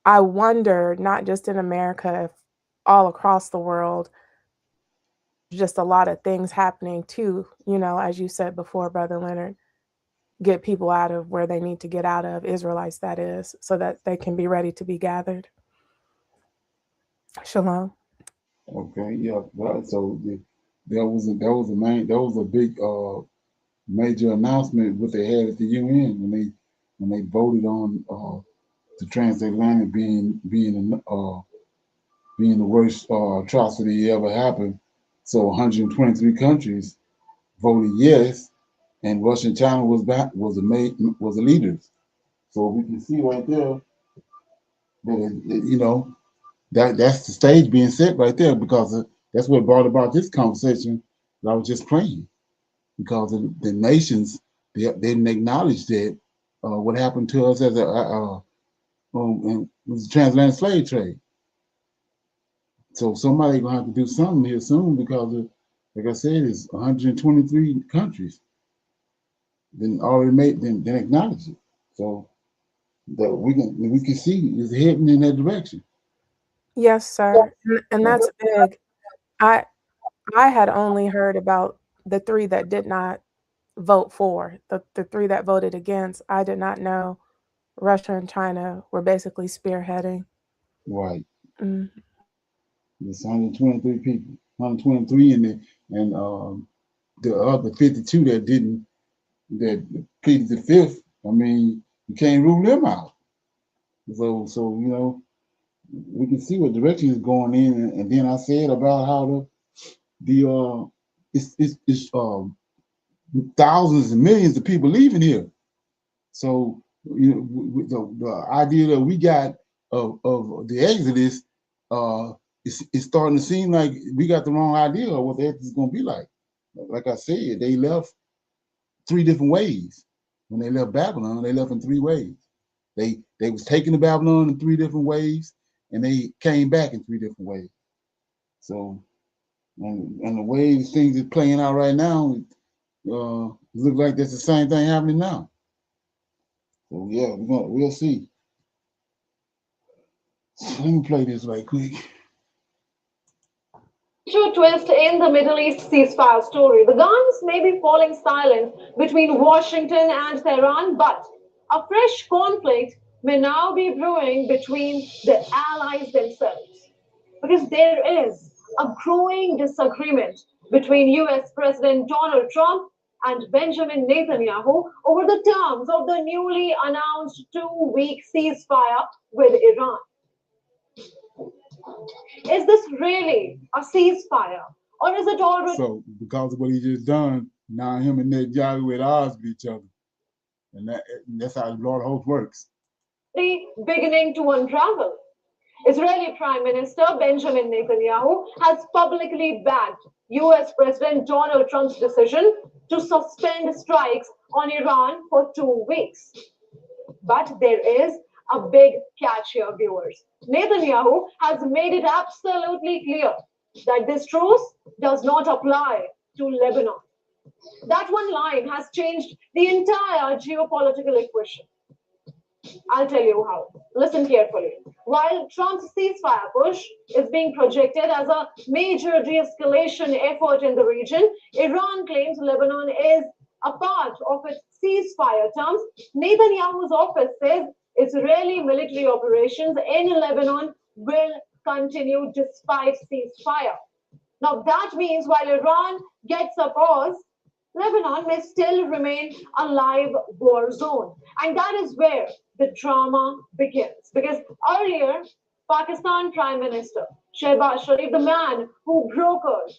I wonder, not just in America, if all across the world, just a lot of things happening too, as you said before, Brother Leonard, get people out of where they need to get out of, Israelites that is, so that they can be ready to be gathered. Shalom. Okay, yeah. Right. So that was a big major announcement what they had at the UN when they voted on the transatlantic being the worst atrocity ever happened. So 123 countries voted yes, and Russia and China was the leaders. So we can see right there that that's the stage being set right there, because that's what brought about this conversation that I was just playing, because the nations they didn't acknowledge that what happened to us as was the transatlantic slave trade. So somebody gonna have to do something here soon, because like I said, it's 123 countries then already then acknowledge it. So that we can see it's heading in that direction. Yes, sir. And that's big. I had only heard about the 3 that did not vote for, the 3 that voted against. I did not know Russia and China were basically spearheading. Right. Mm. It's 123 people, 123, and the other 52 that pleaded the fifth. I mean, you can't rule them out. So we can see what direction is going in, and then I said about how it's thousands and millions of people leaving here. So the idea that we got of the exodus, it's starting to seem like we got the wrong idea of what the exodus is going to be like. like I said, they left 3 different ways. When they left Babylon, they left in 3 ways. They was taken to Babylon in 3 different ways, and they came back in 3 different ways. So, and the way things are playing out right now, it looks like that's the same thing happening now. So yeah, we'll see. Let me play this right quick. Major twist in the Middle East ceasefire story. The guns may be falling silent between Washington and Tehran, but a fresh conflict may now be brewing between the allies themselves. Because there is a growing disagreement between US President Donald Trump and Benjamin Netanyahu over the terms of the newly announced 2-week ceasefire with Iran. Is this really a ceasefire, or is it already? So because of what he just done, now him and Netanyahu at odds with each other, and that's how the Lord of Hosts works. Beginning to unravel. Israeli Prime Minister Benjamin Netanyahu has publicly backed US President Donald Trump's decision to suspend strikes on Iran for 2 weeks. But there is a big catch here, viewers. Netanyahu has made it absolutely clear that this truce does not apply to Lebanon. That one line has changed the entire geopolitical equation. I'll tell you how. Listen carefully. While Trump's ceasefire push is being projected as a major de-escalation effort in the region, Iran claims Lebanon is a part of its ceasefire terms. Netanyahu's office says Israeli military operations in Lebanon will continue despite ceasefire. Now that means while Iran gets a pause, Lebanon may still remain a live war zone. And that is where the drama begins. Because earlier, Pakistan Prime Minister Shehbaz Sharif, the man who brokered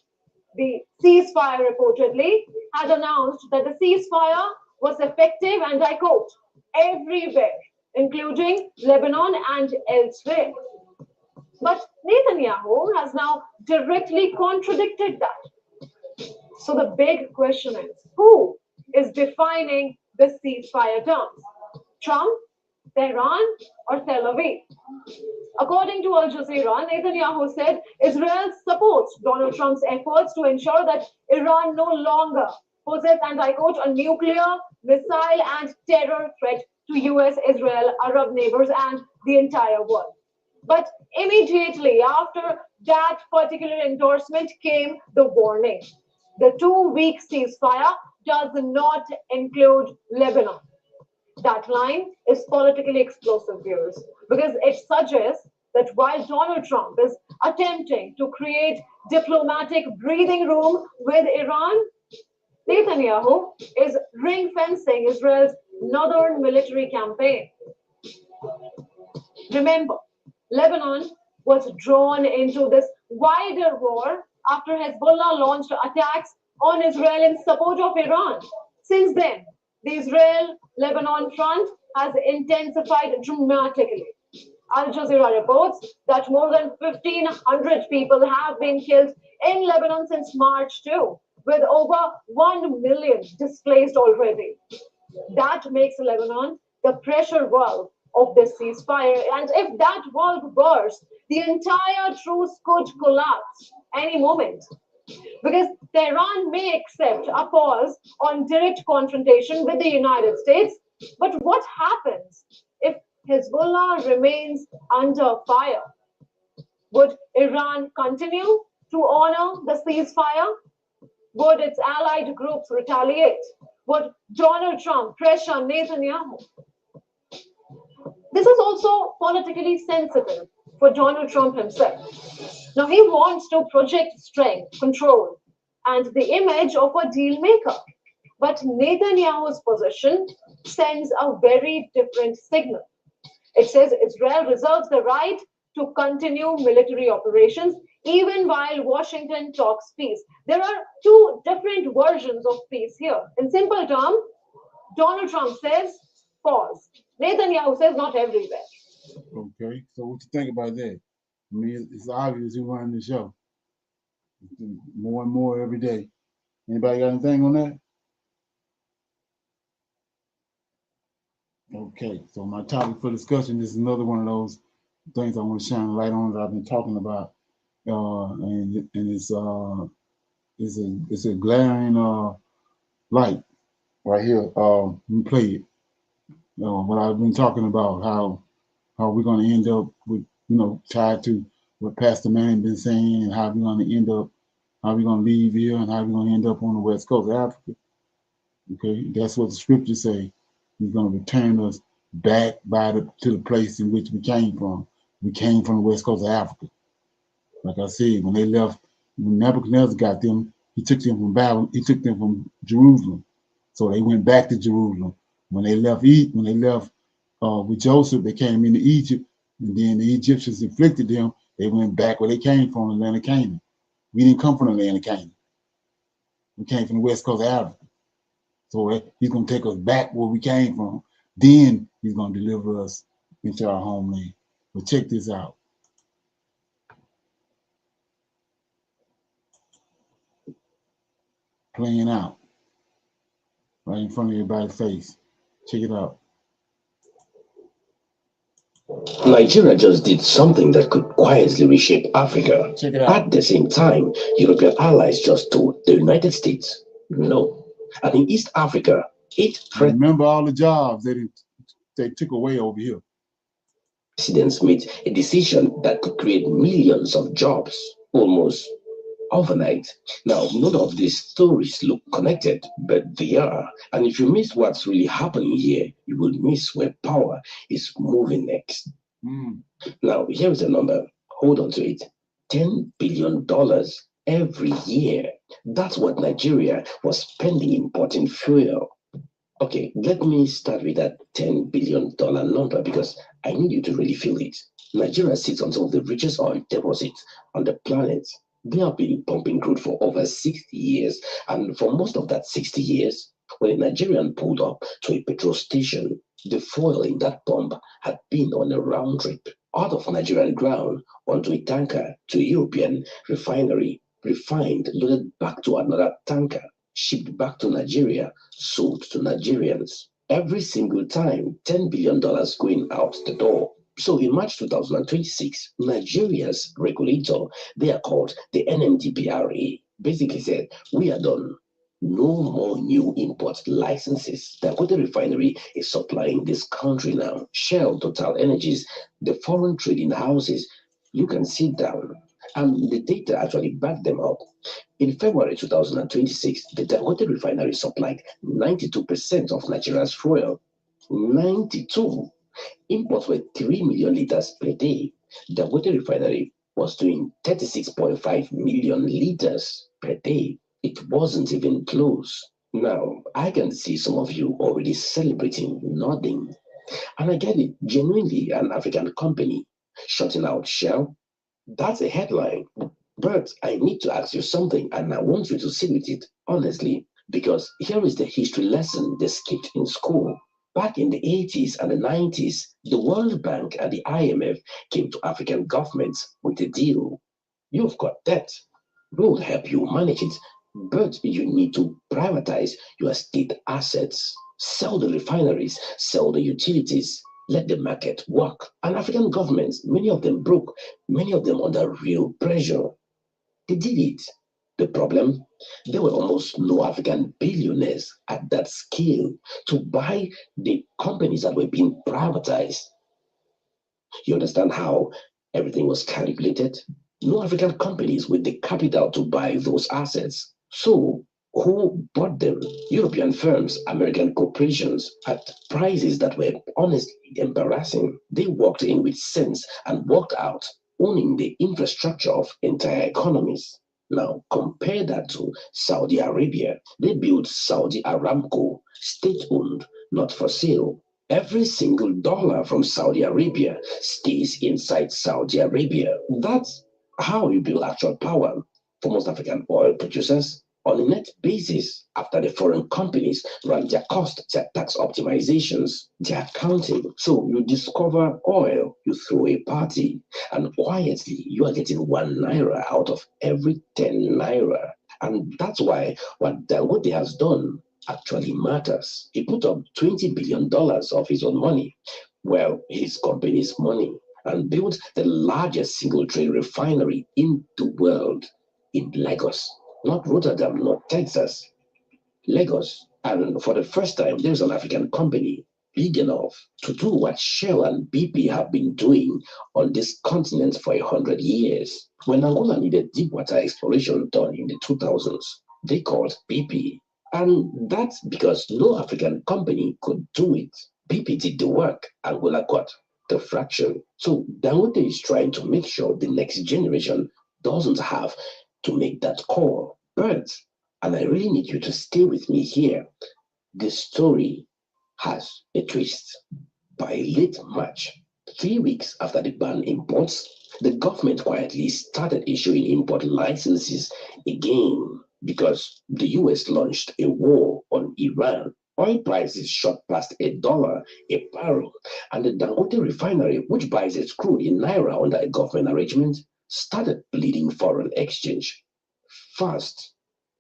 the ceasefire reportedly, had announced that the ceasefire was effective, and I quote, everywhere, including Lebanon and elsewhere. But Netanyahu has now directly contradicted that. So the big question is, who is defining the ceasefire terms? Trump, Tehran, or Tel Aviv? According to Al Jazeera, Netanyahu said Israel supports Donald Trump's efforts to ensure that Iran no longer poses, and I quote, a nuclear, missile, and terror threat to US, Israel, Arab neighbors, and the entire world. But immediately after that particular endorsement came the warning. The 2-week ceasefire does not include Lebanon. That line is politically explosive, viewers, because it suggests that while Donald Trump is attempting to create diplomatic breathing room with Iran, Netanyahu is ring-fencing Israel's northern military campaign. Remember, Lebanon was drawn into this wider war after Hezbollah launched attacks on Israel in support of Iran. Since then, the Israel-Lebanon front has intensified dramatically. Al Jazeera reports that more than 1,500 people have been killed in Lebanon since March too, with over 1 million displaced already. That makes Lebanon the pressure valve of this ceasefire. And if that valve bursts, the entire truce could collapse any moment. Because Tehran may accept a pause on direct confrontation with the United States, but what happens if Hezbollah remains under fire? Would Iran continue to honor the ceasefire? Would its allied groups retaliate? Would Donald Trump pressure Netanyahu? This is also politically sensitive for Donald Trump himself. Now, he wants to project strength, control, and the image of a deal maker. But Netanyahu's position sends a very different signal. It says Israel reserves the right to continue military operations even while Washington talks peace. There are 2 different versions of peace here. In simple terms, Donald Trump says pause. Netanyahu says not everywhere. Okay, so what you think about that? I mean, it's obvious who's running the show. More and more every day. Anybody got anything on that? Okay, so my topic for discussion is another one of those things I want to shine a light on that I've been talking about, and it's a glaring light right here. Let me play it. What I've been talking about, how we're going to end up with, tied to what Pastor Manning been saying, and how we're going to end up, how we're going to leave here, and how we're going to end up on the west coast of Africa. Okay, that's what the scriptures say. He's going to return us back to the place in which we came from. We came from the west coast of Africa. Like I said, when they left, when Nebuchadnezzar got them, he took them from Babylon. He took them from Jerusalem, so they went back to Jerusalem. When they left with Joseph, they came into Egypt, and then the Egyptians inflicted them. They went back where they came from, the land of Canaan. We didn't come from the land of Canaan. We came from the west coast of Africa. So he's going to take us back where we came from. Then he's going to deliver us into our homeland. But check this out. Playing out right in front of everybody's face. Check it out. Nigeria just did something that could quietly reshape Africa. Check it out. At the same time, European allies just told the United States no. And in East Africa, remember all the jobs they took away over here. Presidents made a decision that could create millions of jobs almost overnight. Now, none of these stories look connected, but they are. And if you miss what's really happening here, you will miss where power is moving next. Now, here is a number. Hold on to it. $10 billion every year. That's what Nigeria was spending importing fuel. Okay, let me start with that $10 billion number because I need you to really feel it. Nigeria sits on some of the richest oil deposits on the planet. They have been pumping crude for over 60 years. And for most of that 60 years, when a Nigerian pulled up to a petrol station, the fuel in that pump had been on a round trip out of Nigerian ground onto a tanker to a European refinery, refined, loaded back to another tanker, shipped back to Nigeria, sold to Nigerians. Every single time, $10 billion going out the door. So in March 2026, Nigeria's regulator, they are called the NMDPRA, basically said, we are done. No more new import licenses. The Dangote refinery is supplying this country now. Shell, Total Energies, the foreign trading houses, you can sit down. And the data actually back them up. In February 2026, the Dangote refinery supplied 92% of Nigeria's fuel. 92. Imports were 3 million liters per day. The Dangote refinery was doing 36.5 million liters per day. It wasn't even close. Now, I can see some of you already celebrating, nodding. And I get it, genuinely an African company shutting out Shell. That's a headline. But I need to ask you something, and I want you to sit with it honestly, because here is the history lesson they skipped in school. Back in the 80s and the 90s, the World Bank and the IMF came to African governments with a deal. You've got debt. We'll help you manage it, but you need to privatize your state assets. Sell the refineries, sell the utilities, let the market work. And African governments, many of them broke, many of them under real pressure. They did it. The problem, there were almost no African billionaires at that scale to buy the companies that were being privatized. You understand how everything was calculated? No African companies with the capital to buy those assets. So, who bought them? European firms, American corporations at prices that were honestly embarrassing. They walked in with sense and walked out owning the infrastructure of entire economies. Now, compare that to Saudi Arabia. They built Saudi Aramco, state-owned, not for sale. Every single dollar from Saudi Arabia stays inside Saudi Arabia. That's how you build actual power for most African oil producers. On a net basis, after the foreign companies run their cost, their tax optimizations, their accounting. So you discover oil, you throw a party, and quietly you are getting 1 naira out of every 10 naira. And that's why what Dangote has done actually matters. He put up $20 billion of his own money, well, his company's money, and built the largest single train refinery in the world in Lagos, not Rotterdam, not Texas, Lagos. And for the first time, there's an African company big enough to do what Shell and BP have been doing on this continent for 100 years. When Angola needed deep water exploration done in the 2000s, they called BP. And that's because no African company could do it. BP did the work, Angola got the fraction. So Dangote is trying to make sure the next generation doesn't have to make that call. But, and I really need you to stay with me here, the story has a twist. By late March, 3 weeks after the ban imports, the government quietly started issuing import licenses again because the US launched a war on Iran. Oil prices shot past $1 a barrel, and the Dangote refinery, which buys its crude in naira under a government arrangement, started bleeding foreign exchange. First,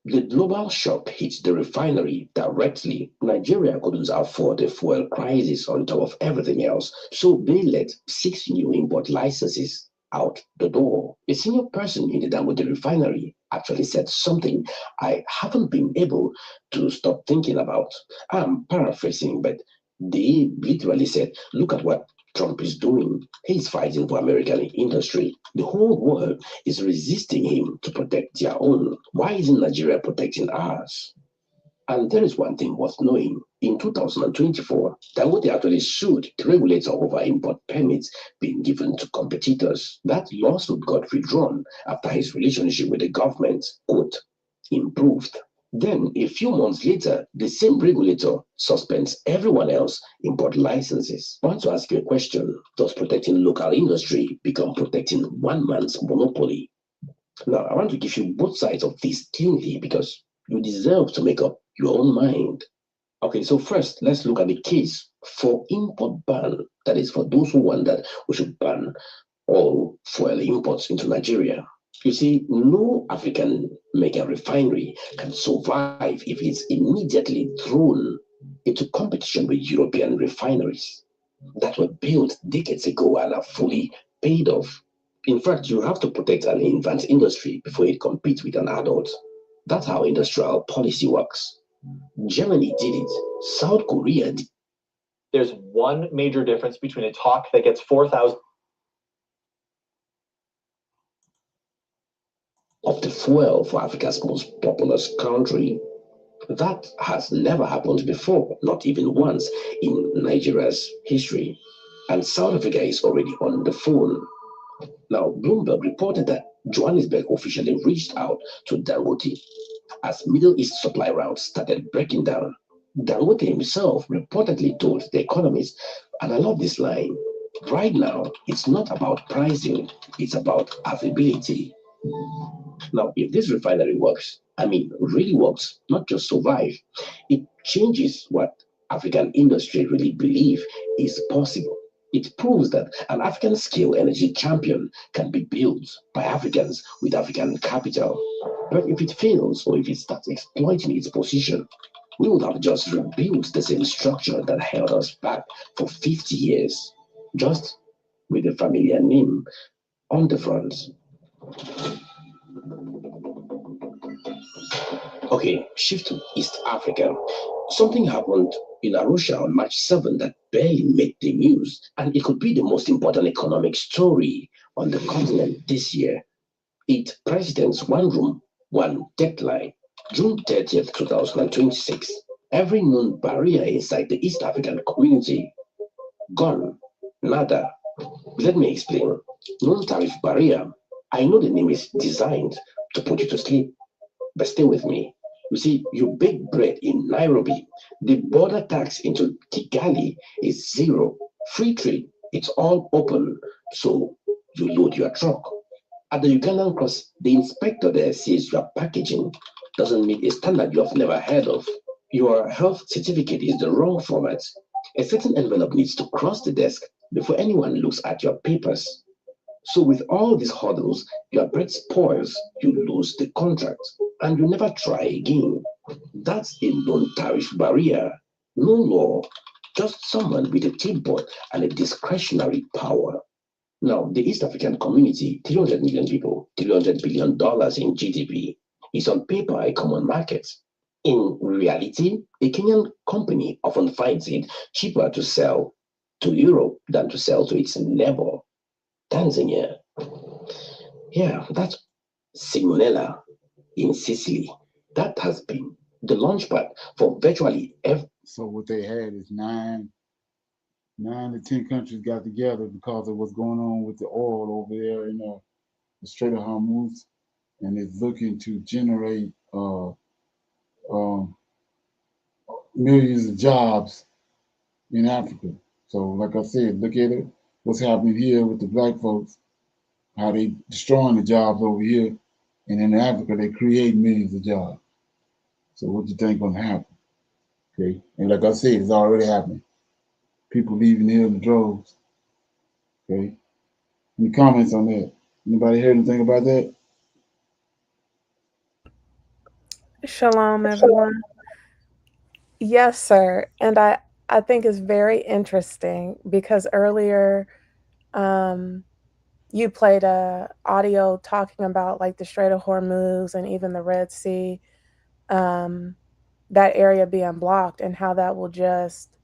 the global shock hit the refinery directly. Nigeria couldn't afford a fuel crisis on top of everything else, so they let 6 new import licenses out the door. A senior person in the Dangote refinery actually said something I haven't been able to stop thinking about. I'm paraphrasing, but they literally said, look at what Trump is doing. He's fighting for American industry. The whole world is resisting him to protect their own. Why isn't Nigeria protecting ours? And there is one thing worth knowing. In 2024, Dangote actually sued the regulator over import permits being given to competitors. That lawsuit got withdrawn after his relationship with the government, quote, improved. Then, a few months later, the same regulator suspends everyone else import licenses. I want to ask you a question. Does protecting local industry become protecting one man's monopoly? Now, I want to give you both sides of this cleanly because you deserve to make up your own mind. Okay, so first, let's look at the case for import ban. That is for those who want that we should ban all fuel imports into Nigeria. You see, no African mega refinery can survive if it's immediately thrown into competition with European refineries that were built decades ago and are fully paid off. In fact, you have to protect an infant industry before it competes with an adult. That's how industrial policy works. Germany did it. South Korea did. There's one major difference between a talk that gets 4,000 of the fuel for Africa's most populous country. That has never happened before, not even once in Nigeria's history. And South Africa is already on the phone. Now, Bloomberg reported that Johannesburg officially reached out to Dangote as Middle East supply routes started breaking down. Dangote himself reportedly told The Economist, and I love this line, right now, it's not about pricing, it's about availability. Now, if this refinery works, I mean, really works, not just survive, it changes what African industry really believe is possible. It proves that an African scale energy champion can be built by Africans with African capital. But if it fails or if it starts exploiting its position, we would have just rebuilt the same structure that held us back for 50 years, just with a familiar name on the front. Okay, shift to East Africa. Something happened in Arusha on March 7 that barely made the news, and it could be the most important economic story on the continent this year. 8 presidents, 1 room, 1 deadline. June 30th, 2026. Every known barrier inside the East African community gone. Nada. Let me explain. Non-tariff barrier. I know the name is designed to put you to sleep, but stay with me. You see, you bake bread in Nairobi. The border tax into Kigali is 0. Free trade, it's all open. So you load your truck. At the Ugandan cross, the inspector there says your packaging doesn't meet a standard you have never heard of. Your health certificate is the wrong format. A certain envelope needs to cross the desk before anyone looks at your papers. So with all these hurdles, your bread spoils, you lose the contract, and you never try again. That's a non-tariff barrier. No law, just someone with a teapot and a discretionary power. Now, the East African community, 300 million people, $300 billion in GDP, is on paper a common market. In reality, a Kenyan company often finds it cheaper to sell to Europe than to sell to its neighbor, Tanzania. Yeah, that's Simonella in Sicily. That has been the launchpad for virtually every. So what they had is nine to 10 countries got together because of what's going on with the oil over there in the Strait of Hormuz, and it's looking to generate um, millions of jobs in Africa. So, like I said, look at it. What's happening here with the black folks? How they destroying the jobs over here, and in Africa they create millions of jobs. So, what you think gonna happen? Okay, and like I said, it's already happening. People leaving here in the droves. Okay, any comments on that? Anybody heard anything about that? Shalom, everyone. Yes, sir. And I think it's very interesting because earlier you played a audio talking about like the Strait of Hormuz and even the Red Sea, um, that area being blocked and how that will just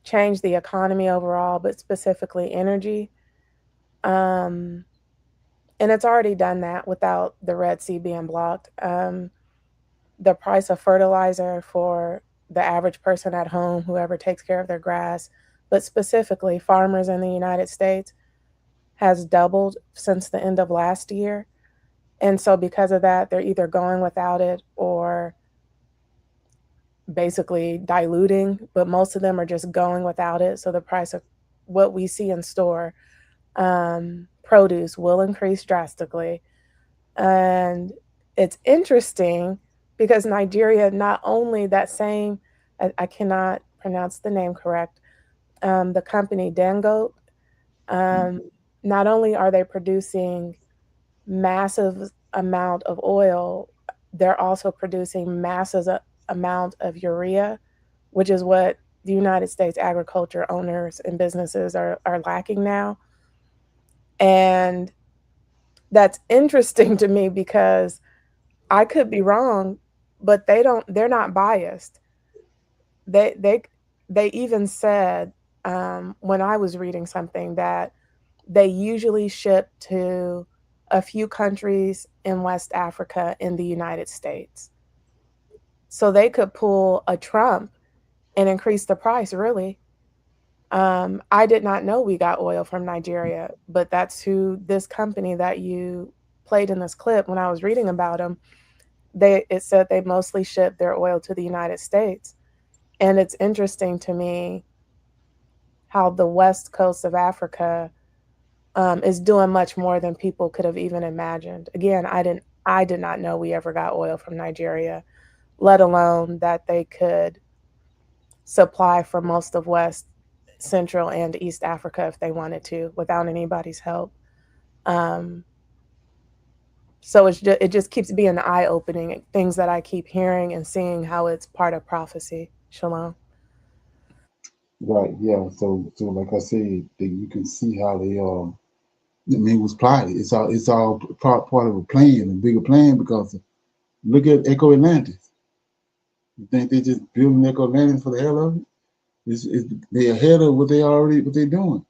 change the economy overall, but specifically energy. Um, and it's already done that without the Red Sea being blocked. The price of fertilizer for the average person at home, whoever takes care of their grass, but specifically farmers in the United States, has doubled since the end of last year. And so, because of that, they're either going without it or basically diluting, but most of them are just going without it. So, the price of what we see in store, produce, will increase drastically. And it's interesting because Nigeria, not only that same, I cannot pronounce the name correct, the company Dangote, um, not only are they producing massive amount of oil, they're also producing massive amount of urea, which is what the United States agriculture owners and businesses are lacking now. And that's interesting to me because I could be wrong, but they're not biased. They they they even said when I was reading something that they usually ship to a few countries in West Africa in the United States. So they could pull a Trump and increase the price, really. I did not know we got oil from Nigeria, but that's who this company that you played in this clip when I was reading about them. It said they mostly ship their oil to the United States. And it's interesting to me how the west coast of Africa is doing much more than people could have even imagined. Again, I did not know we ever got oil from Nigeria, let alone that they could supply for most of West, Central, and East Africa if they wanted to without anybody's help. Um, so it just keeps being eye opening, things that I keep hearing and seeing how it's part of prophecy. Shalom. Right, yeah. So like I said, you can see how they I mean, it was plotted. It's all part of a plan, a bigger plan. Because look at Echo Atlantis. You think they just building Echo Atlantis for the hell of it? They're ahead of what they're doing,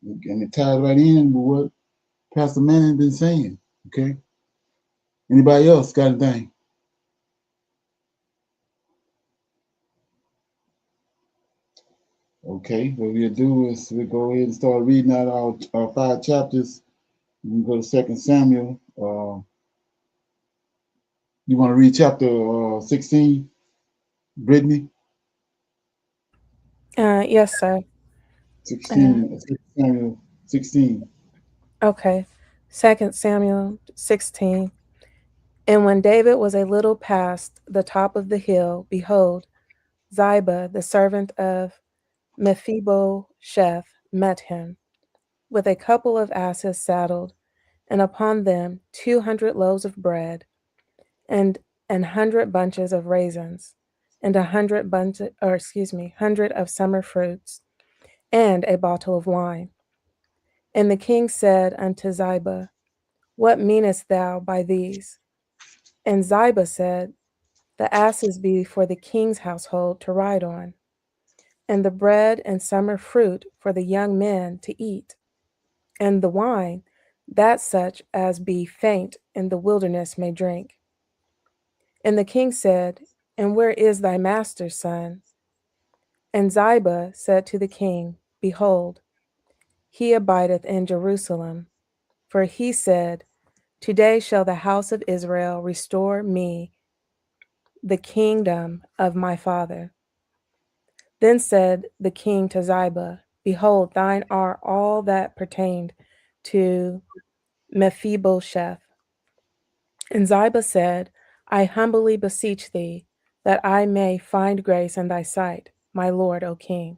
and it ties right in with what Pastor Manning been saying. Okay. Anybody else got anything? Okay. What we'll do is we'll go ahead and start reading out our 5 chapters. We can go to Second Samuel. You want to read chapter 16, Brittany? Yes, sir. 16, 2 Samuel 16. Okay. 2 Samuel 16. And when David was a little past the top of the hill, behold, Ziba, the servant of Mephibosheth, met him. with a couple of asses saddled, and upon them 200 loaves of bread, and 100 bunches of raisins, and 100 of summer fruits, and a bottle of wine. And the king said unto Ziba, What meanest thou by these? And Ziba said, The asses be for the king's household to ride on, and the bread and summer fruit for the young men to eat, and the wine, that such as be faint in the wilderness may drink. And the king said, And where is thy master's son? And Ziba said to the king, Behold, he abideth in Jerusalem. For he said, Today shall the house of Israel restore me the kingdom of my father. Then said the king to Ziba, Behold, thine are all that pertained to Mephibosheth. And Ziba said, I humbly beseech thee, that I may find grace in thy sight, my lord, O king.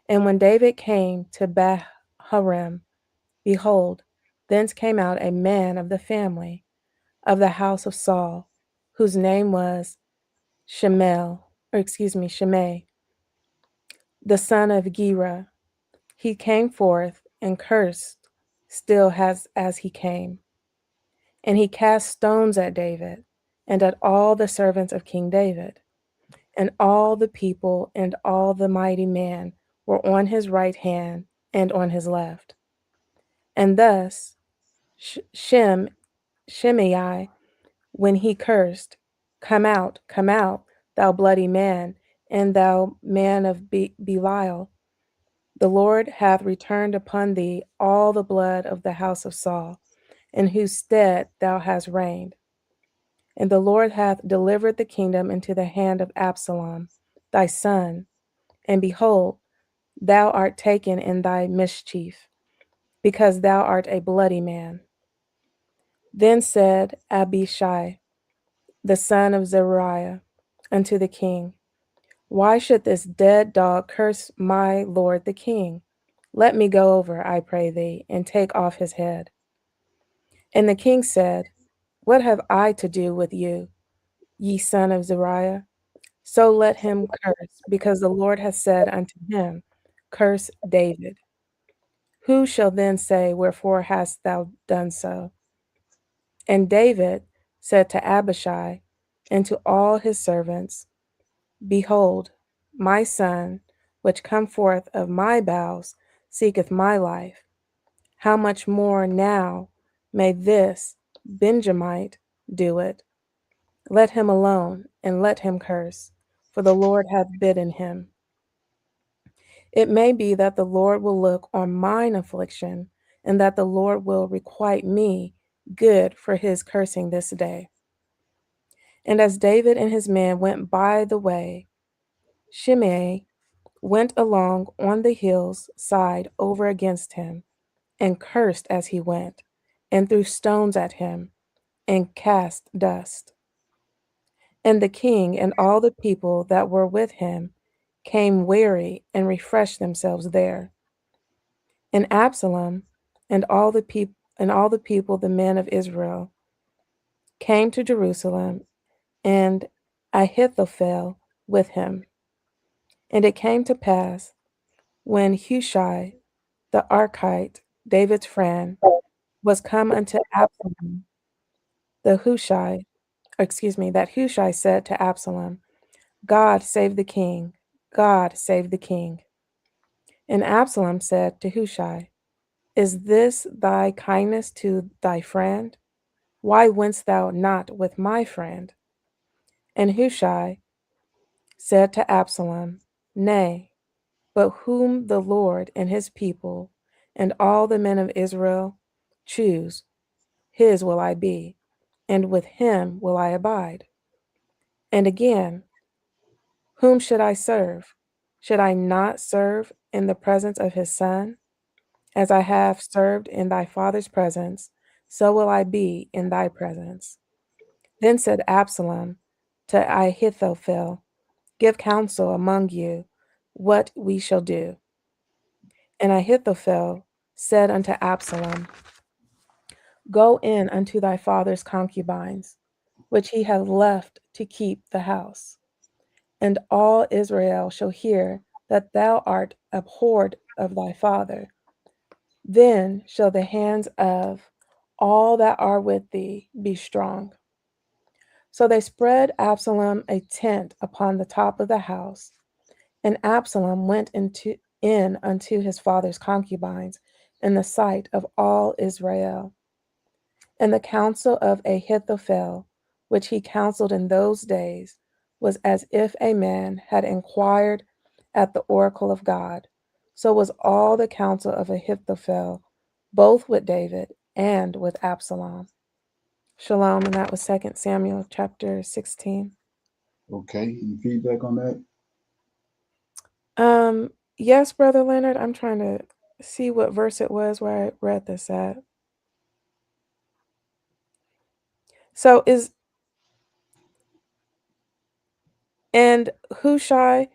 And when David came to Bahurim, behold, thence came out a man of the family of the house of Saul, whose name was Shimei, the son of Gera. He came forth and cursed, still as he came. And he cast stones at David and at all the servants of King David. And all the people and all the mighty men were on his right hand and on his left. And thus Shimei, when he cursed, come out, thou bloody man, and thou man of Belial. The Lord hath returned upon thee all the blood of the house of Saul, in whose stead thou hast reigned. And the Lord hath delivered the kingdom into the hand of Absalom, thy son. And behold, thou art taken in thy mischief, because thou art a bloody man. Then said Abishai, the son of Zeruiah, unto the king, Why should this dead dog curse my lord the king? Let me go over, I pray thee, and take off his head. And the king said, What have I to do with you, ye son of Zeruiah? So let him curse, because the Lord hath said unto him, Curse David. Who shall then say, Wherefore hast thou done so? And David said to Abishai and to all his servants, Behold, my son, which come forth of my bowels, seeketh my life. How much more now may this Benjamite do it? Let him alone, and let him curse, for the Lord hath bidden him. It may be that the Lord will look on mine affliction, and that the Lord will requite me good for his cursing this day. And as David and his men went by the way, Shimei went along on the hill's side over against him, and cursed as he went, and threw stones at him, and cast dust. And the king and all the people that were with him came weary and refreshed themselves there. And Absalom and all the people, the men of Israel, came to Jerusalem, and Ahithophel with him. And it came to pass, when Hushai the Archite, David's friend, was come unto Absalom, that Hushai said to Absalom, God save the king, God save the king. And Absalom said to Hushai, Is this thy kindness to thy friend? Why wentst thou not with my friend? And Hushai said to Absalom, Nay, but whom the Lord and his people and all the men of Israel choose, his will I be, and with him will I abide. And again, whom should I serve? Should I not serve in the presence of his son? As I have served in thy father's presence, so will I be in thy presence. Then said Absalom to Ahithophel, Give counsel among you what we shall do. And Ahithophel said unto Absalom, Go in unto thy father's concubines, which he hath left to keep the house. And all Israel shall hear that thou art abhorred of thy father. Then shall the hands of all that are with thee be strong. So they spread Absalom a tent upon the top of the house, and Absalom went in unto his father's concubines in the sight of all Israel. And the counsel of Ahithophel, which he counseled in those days, was as if a man had inquired at the oracle of God. So was all the counsel of Ahithophel, both with David and with Absalom. Shalom, and that was 2 Samuel chapter 16. Okay, any feedback on that? Yes, Brother Leonard, I'm trying to see what verse it was where I read this at. So is Hushai,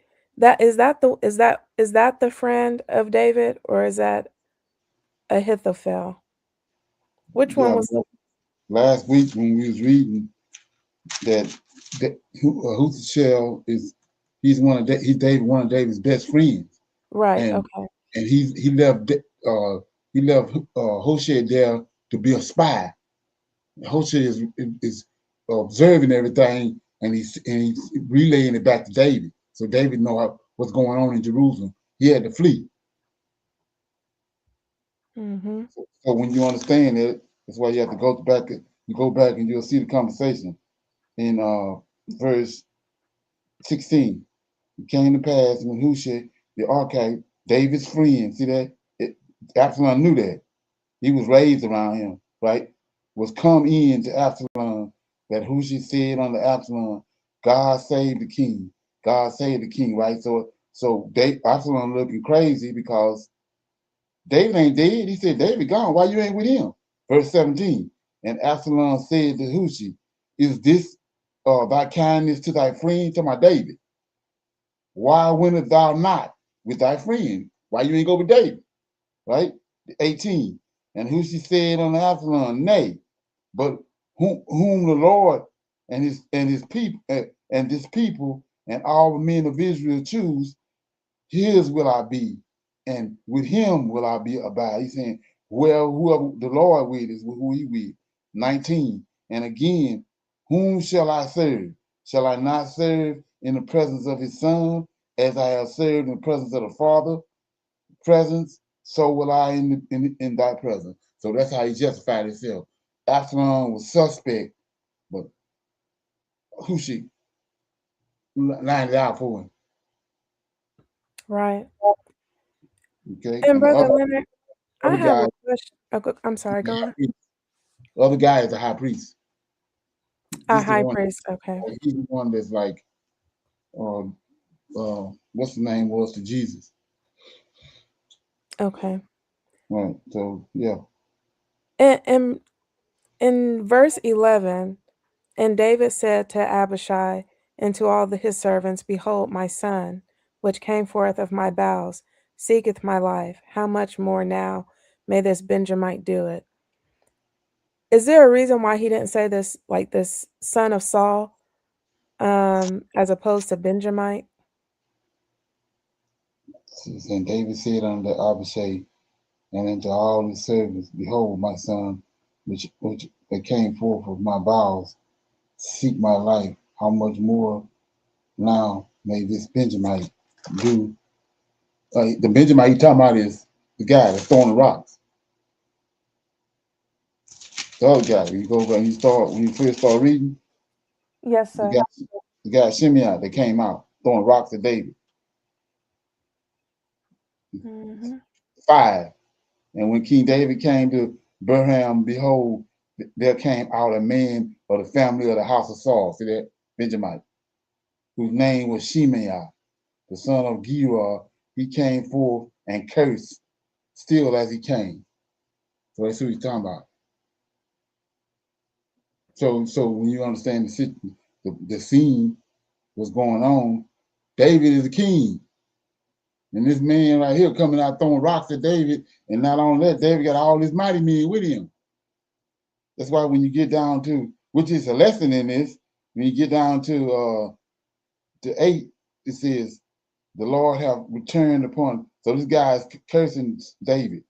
is that the friend of David, or is that Ahithophel? Which one Yeah, was last week when we was reading that Hushai he's David, one of David's best friends, right? and Okay. and he left Hoshea there to be a spy. Hoshea is observing everything, and he's relaying it back to David, so David know what's going on in Jerusalem. He had to flee. Mm-hmm. So when you understand it, that's why you have to go back. You go back and you'll see the conversation in verse 16. It came to pass when Hushai the Archite, David's friend, see that? Absalom knew that. He was raised around him, right? Was come in to Absalom that Hushai said unto Absalom, God save the king. God save the king, right? So Absalom looking crazy because David ain't dead. He said, David gone. Why you ain't with him? Verse 17. And Absalom said to Hushai, is this thy kindness to thy friend, to my David? Why wentest thou not with thy friend? Why you ain't go with David? Right? 18. And Hushai said unto Absalom, nay, but whom the Lord and his people and this people and all the men of Israel choose, his will I be, and with him will I be abide. He's saying, well, whoever the Lord with is who he with. 19. And again, whom shall I serve? Shall I not serve in the presence of his son, as I have served in the presence of the Father? Presence, so will I in thy presence. So that's how he justified himself. Absalom was suspect, but Hushai lined it out for him. Right. Okay. And And the Brother Leonard, I other have guy, a question. I'm sorry, go on. the other guy is a high priest. A This the high one. priest, okay. He's the one that's like, what's the name was to Jesus. Okay. Right. So yeah. And in verse 11, and David said to Abishai and to all his servants, Behold, my son, which came forth of my bowels, seeketh my life. How much more now may this Benjamite do it? Is there a reason why he didn't say this, like this son of Saul, as opposed to Benjamite? And David said unto Abishai and unto all his servants, Behold, my son, which came forth of my bowels, seek my life. How much more now may this Benjamite do? The Benjamite he talking about is the guy that's throwing the rocks. The other guy, you go back and when you first start reading, Yes, the sir. guy Shimei that came out throwing rocks at David. Mm-hmm. 5. And when King David came to Bethlehem, behold, there came out a man of the family of the house of Saul, see that? Benjamite, whose name was Shimei, the son of Gera. He came forth and cursed still as he came. So that's who he's talking about. So when you understand the scene, what's going on, David is the king. And this man right here coming out throwing rocks at David, and not only that, David got all his mighty men with him. That's why when you get down to, which is a lesson in this, when you get down to 8, it says, the Lord have returned upon. So this guy is cursing David.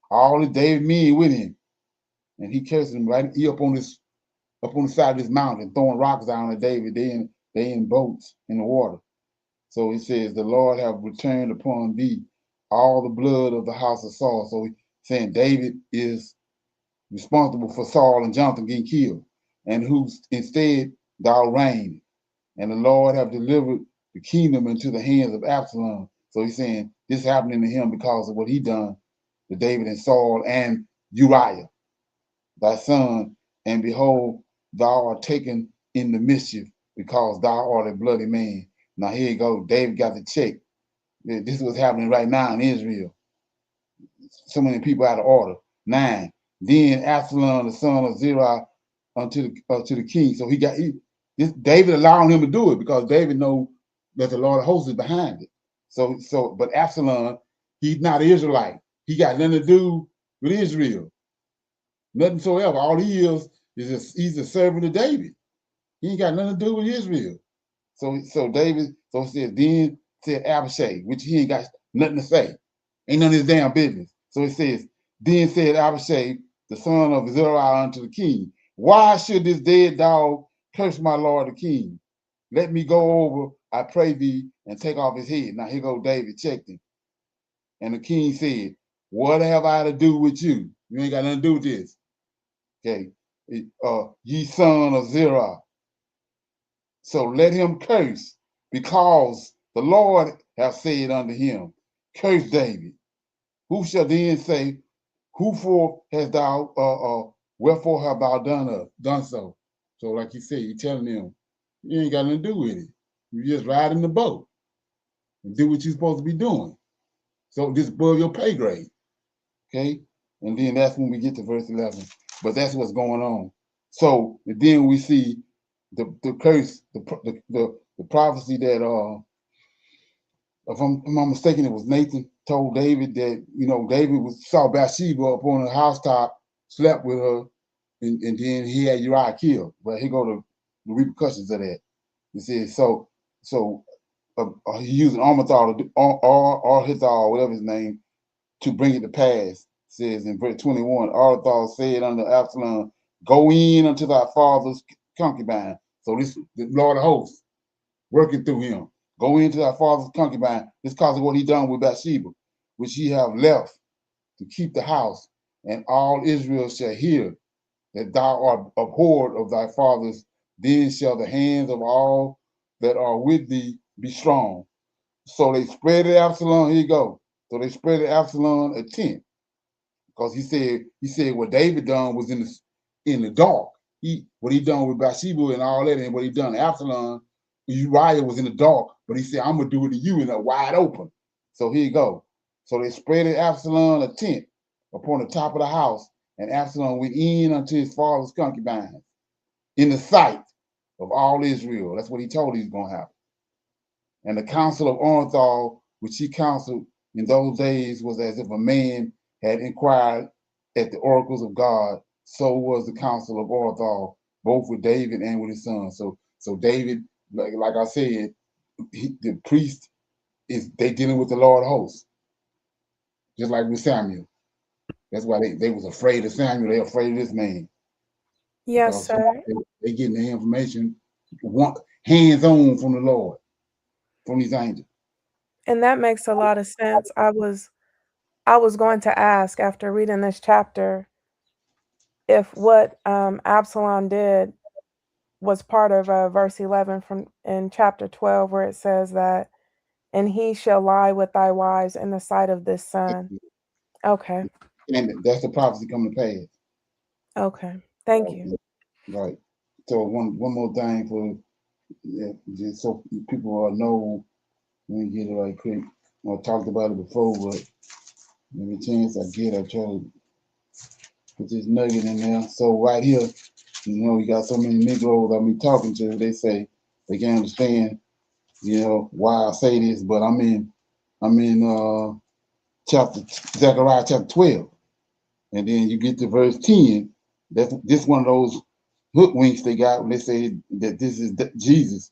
All the David men with him. And he cursing him right up on the side of this mountain, throwing rocks down at David. They in boats in the water. So he says, the Lord have returned upon thee all the blood of the house of Saul. So he's saying David is responsible for Saul and Jonathan getting killed, and who's instead thou reign. And the Lord have delivered the kingdom into the hands of Absalom. So he's saying this happening to him because of what he done to David and Saul and Uriah, thy son. And behold, thou art taken in the mischief because thou art a bloody man. Now here you go. David got the check. This is what's happening right now in Israel. So many people out of order. 9. Then Absalom, the son of Zerah, to the king. So this David allowing him to do it because David knows that the Lord of hosts is behind it. But Absalom, he's not an Israelite. He got nothing to do with Israel. Nothing so ever. All he is he's a servant of David. He ain't got nothing to do with Israel. So David, so it says, then said Abishai, which he ain't got nothing to say. Ain't none of his damn business. So it says, then said Abishai, the son of Zeruiah unto the king, why should this dead dog curse my lord the king? Let me go over, I pray thee, and take off his head. Now here go David, checked him. And the king said, what have I to do with you? You ain't got nothing to do with this. Okay. Ye son of Zerah. So let him curse, because the Lord hath said unto him, curse David. Who shall then say, wherefore have thou done so? So like you said, you're telling him, you ain't got nothing to do with it. You just ride in the boat and do what you're supposed to be doing. So this above your pay grade. Okay? And then that's when we get to verse 11. But that's what's going on. So and then we see the curse, the prophecy that if I'm not mistaken, it was Nathan told David that, David saw Bathsheba up on the housetop, slept with her, and then he had Uriah killed. But here go the repercussions of that. He says, he used an Armathal or Hithal, whatever his name, to bring it to pass. It says in verse 21, Armathal said unto Absalom, go in unto thy father's concubine. So this the Lord of hosts working through him. Go into thy father's concubine. This because of what he done with Bathsheba, which he have left to keep the house, and all Israel shall hear that thou art abhorred of thy fathers. Then shall the hands of all that are with thee be strong. So they spread it Absalom. Here you go. So they spread it Absalom a tent, because he said what David done was in the dark. What he done with Bathsheba and all that, and what he done to Absalom, Uriah was in the dark, but he said, I'm gonna do it to you in a wide open. So here you go. So they spread Absalom a tent upon the top of the house, and Absalom went in unto his father's concubines in the sight of all Israel. That's what he told he's gonna happen. And the counsel of Arnathal, which he counseled in those days, was as if a man had inquired at the oracles of God. So was the counsel of Arnathal, both with David and with his son. So David, like I said, the priest they dealing with the Lord of hosts, just like with Samuel. That's why they was afraid of Samuel. They afraid of this man. Yes, sir. They getting the information hands on from the Lord, from these angels. And that makes a lot of sense. I was going to ask, after reading this chapter, if what Absalom did was part of verse 11 from in chapter 12, where it says that, and he shall lie with thy wives in the sight of this son. Okay. And that's the prophecy coming to pass. Okay. Thank you. Right. So one more thing for just so people know, let me get it right quick. I talked about it before, but every chance I get, I try to put this nugget in there. So right here, you got so many Negroes I be talking to, they say they can't understand, why I say this, but I mean, I mean, chapter Zechariah chapter 12, and then you get to verse 10. That's this one of those hoodwinks they got when they say that this is Jesus.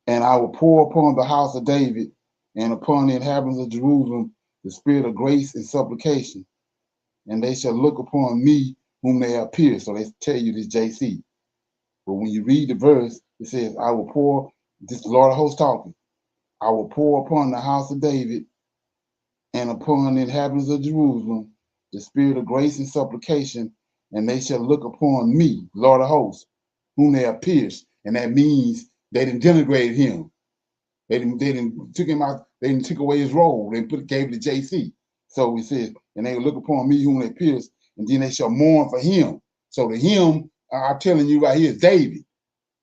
And I will pour upon the house of David and upon the inhabitants of Jerusalem the spirit of grace and supplication, and they shall look upon me whom they have pierced. So they tell you this JC. But when you read the verse, it says, I will pour, this Lord of hosts talking, I will pour upon the house of David and upon the inhabitants of Jerusalem the spirit of grace and supplication, and they shall look upon me, Lord of hosts, whom they have pierced. And that means they didn't denigrate him. They didn't took him out, they didn't took away his role, they gave it to JC. So he says, and they will look upon me whom they pierced, and then they shall mourn for him. So the him, I'm telling you right here, is David.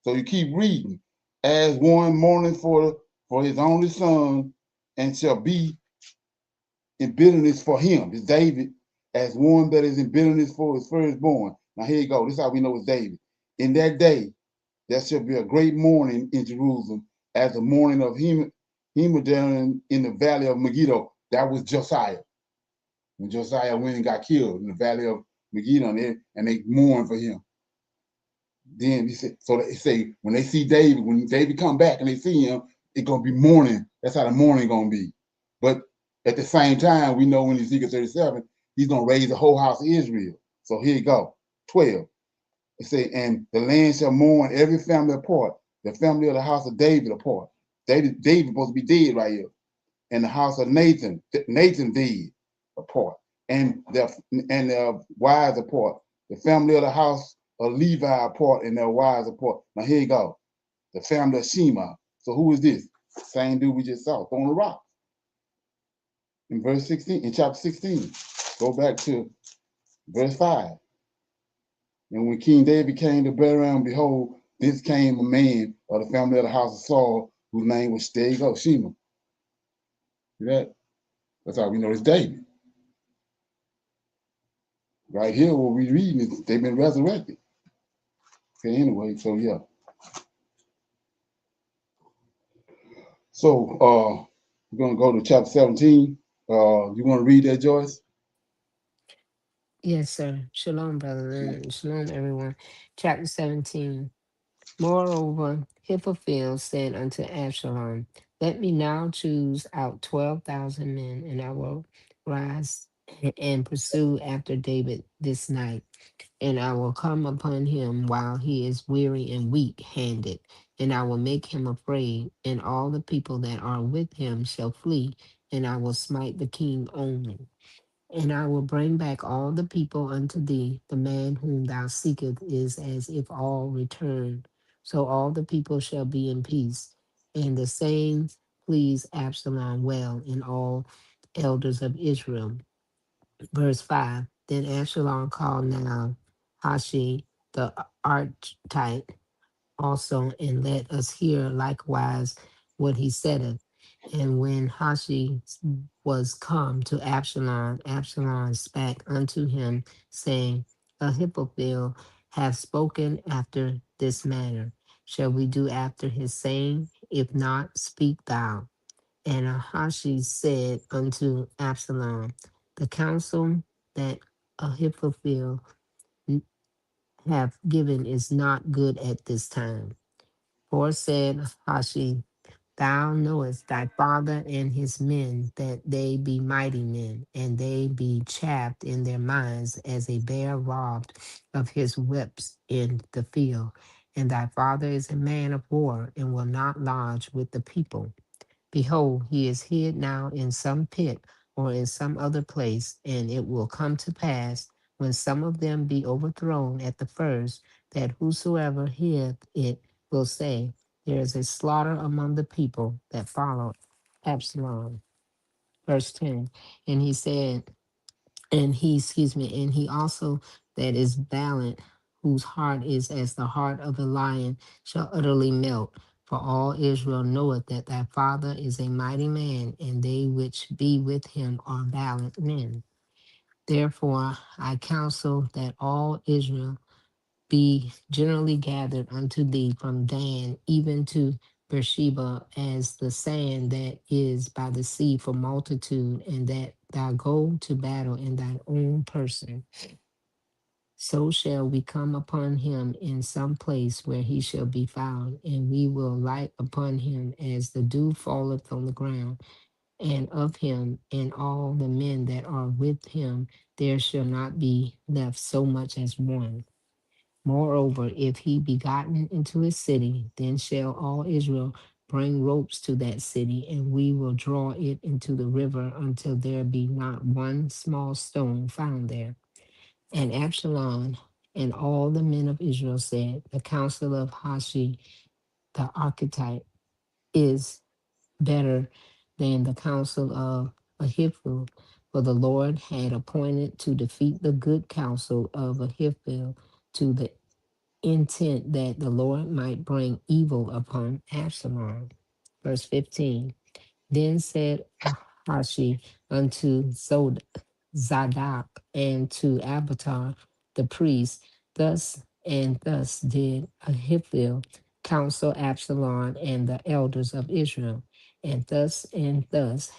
So you keep reading. As one mourning for his only son, and shall be in bitterness for him. It's David, as one that is in bitterness for his firstborn. Now here you go. This is how we know it's David. In that day, there shall be a great mourning in Jerusalem, as the mourning of Hemadan in the valley of Megiddo. That was Josiah. When Josiah went and got killed in the valley of Megiddo, and they mourned for him. Then he said, so they say when they see David, when David come back and they see him, it's gonna be mourning. That's how the mourning gonna be. But at the same time, we know in Ezekiel 37, he's gonna raise the whole house of Israel. So here you go, 12. It say, and the land shall mourn every family apart, the family of the house of David apart. David supposed to be dead right here. And the house of Nathan dead apart. And their wives apart. The family of the house of Levi apart and their wives apart. Now here you go. The family of Shema. So who is this? Same dude we just saw, throwing the rock. In verse 16, in chapter 16. Go back to verse 5. And when King David came to Bethlehem, behold, this came a man of the family of the house of Saul, whose name was, there you go, Shema. See that? That's how we know it's David. Right here, what we reading is they've been resurrected. Okay, anyway, so yeah. So we're gonna go to chapter 17. You want to read that, Joyce? Yes, sir. Shalom, brother Leonard. Shalom, everyone. Chapter 17. Moreover, Ahithophel said unto Absalom, let me now choose out 12,000 men, and I will rise and pursue after David this night. And I will come upon him while he is weary and weak handed, and I will make him afraid, and all the people that are with him shall flee, and I will smite the king only. And I will bring back all the people unto thee. The man whom thou seekest is as if all returned. So all the people shall be in peace. And the saying pleased Absalom well and all elders of Israel. Verse 5. Then Absalom called now Hashi the Archite also, and let us hear likewise what he said. And when Hashi was come to Absalom, Absalom spake unto him, saying, Ahithophel hath spoken after this manner. Shall we do after his saying? If not, speak thou. And Ahashi said unto Absalom, the counsel that Ahithophel have given is not good at this time. For said Hashi, thou knowest thy father and his men, that they be mighty men, and they be chaffed in their minds as a bear robbed of his whips in the field. And thy father is a man of war, and will not lodge with the people. Behold, he is hid now in some pit or in some other place, and it will come to pass, when some of them be overthrown at the first, that whosoever heareth it will say, there is a slaughter among the people that follow Absalom. Verse 10. And he said, and he also that is valiant, whose heart is as the heart of a lion, shall utterly melt. For all Israel knoweth that thy father is a mighty man, and they which be with him are valiant men. Therefore I counsel that all Israel be generally gathered unto thee from Dan even to Beersheba as the sand that is by the sea for multitude, and that thou go to battle in thine own person. So shall we come upon him in some place where he shall be found, and we will light upon him as the dew falleth on the ground. And of him and all the men that are with him there shall not be left so much as one. Moreover, if he be gotten into his city, then shall all Israel bring ropes to that city, and we will draw it into the river until there be not one small stone found there. And Absalom and all the men of Israel said, the counsel of Hashi the archetype is better than the counsel of Ahithophel, for the Lord had appointed to defeat the good counsel of Ahithophel to the intent that the Lord might bring evil upon Absalom. Verse 15. Then said Ahashi unto Zadok and to Abiathar the priest, thus and thus did Ahithophel counsel Absalom and the elders of Israel, and thus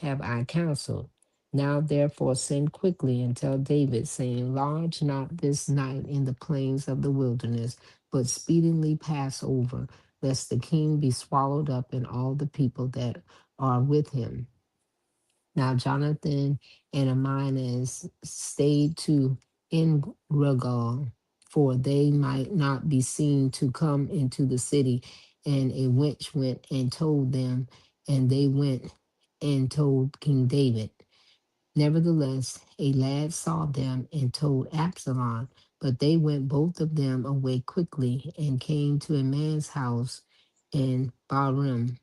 have I counseled. Now therefore send quickly and tell David, saying, lodge not this night in the plains of the wilderness, but speedily pass over, lest the king be swallowed up and all the people that are with him. Now Jonathan and Aminas stayed to Engilgal, for they might not be seen to come into the city. And a witch went and told them, and they went and told King David. Nevertheless, a lad saw them and told Absalom, but they went both of them away quickly and came to a man's house in Barim,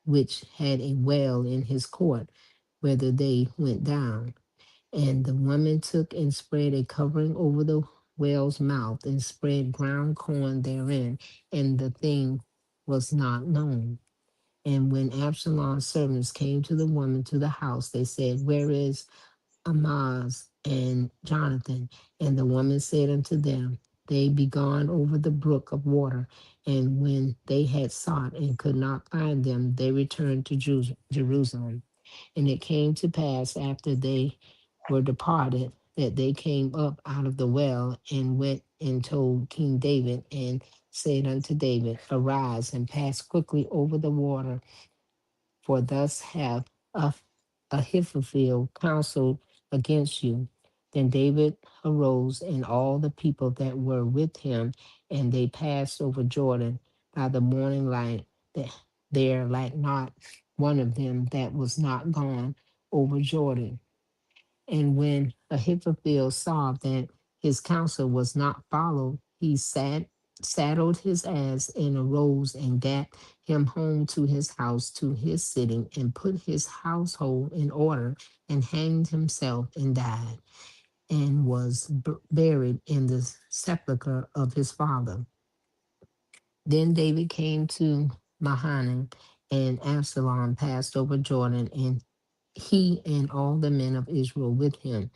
which had a well in his court, whither they went down. And the woman took and spread a covering over the well's mouth and spread ground corn therein, and the thing was not known. And when Absalom's servants came to the woman to the house, they said, where is Amaz and Jonathan? And the woman said unto them, they be gone over the brook of water. And when they had sought and could not find them, they returned to Jerusalem. And it came to pass after they were departed that they came up out of the well and went and told King David and said unto David, arise and pass quickly over the water, for thus have Ahithophel counseled against you. Then David arose and all the people that were with him, and they passed over Jordan by the morning light. That there like not one of them that was not gone over Jordan. And when Ahithophel saw that his counsel was not followed, he saddled his ass and arose and gat him home to his house, to his sitting, and put his household in order, and hanged himself and died, and was buried in the sepulchre of his father. Then David came to Mahanaim, and Absalom passed over Jordan, and he and all the men of Israel with him.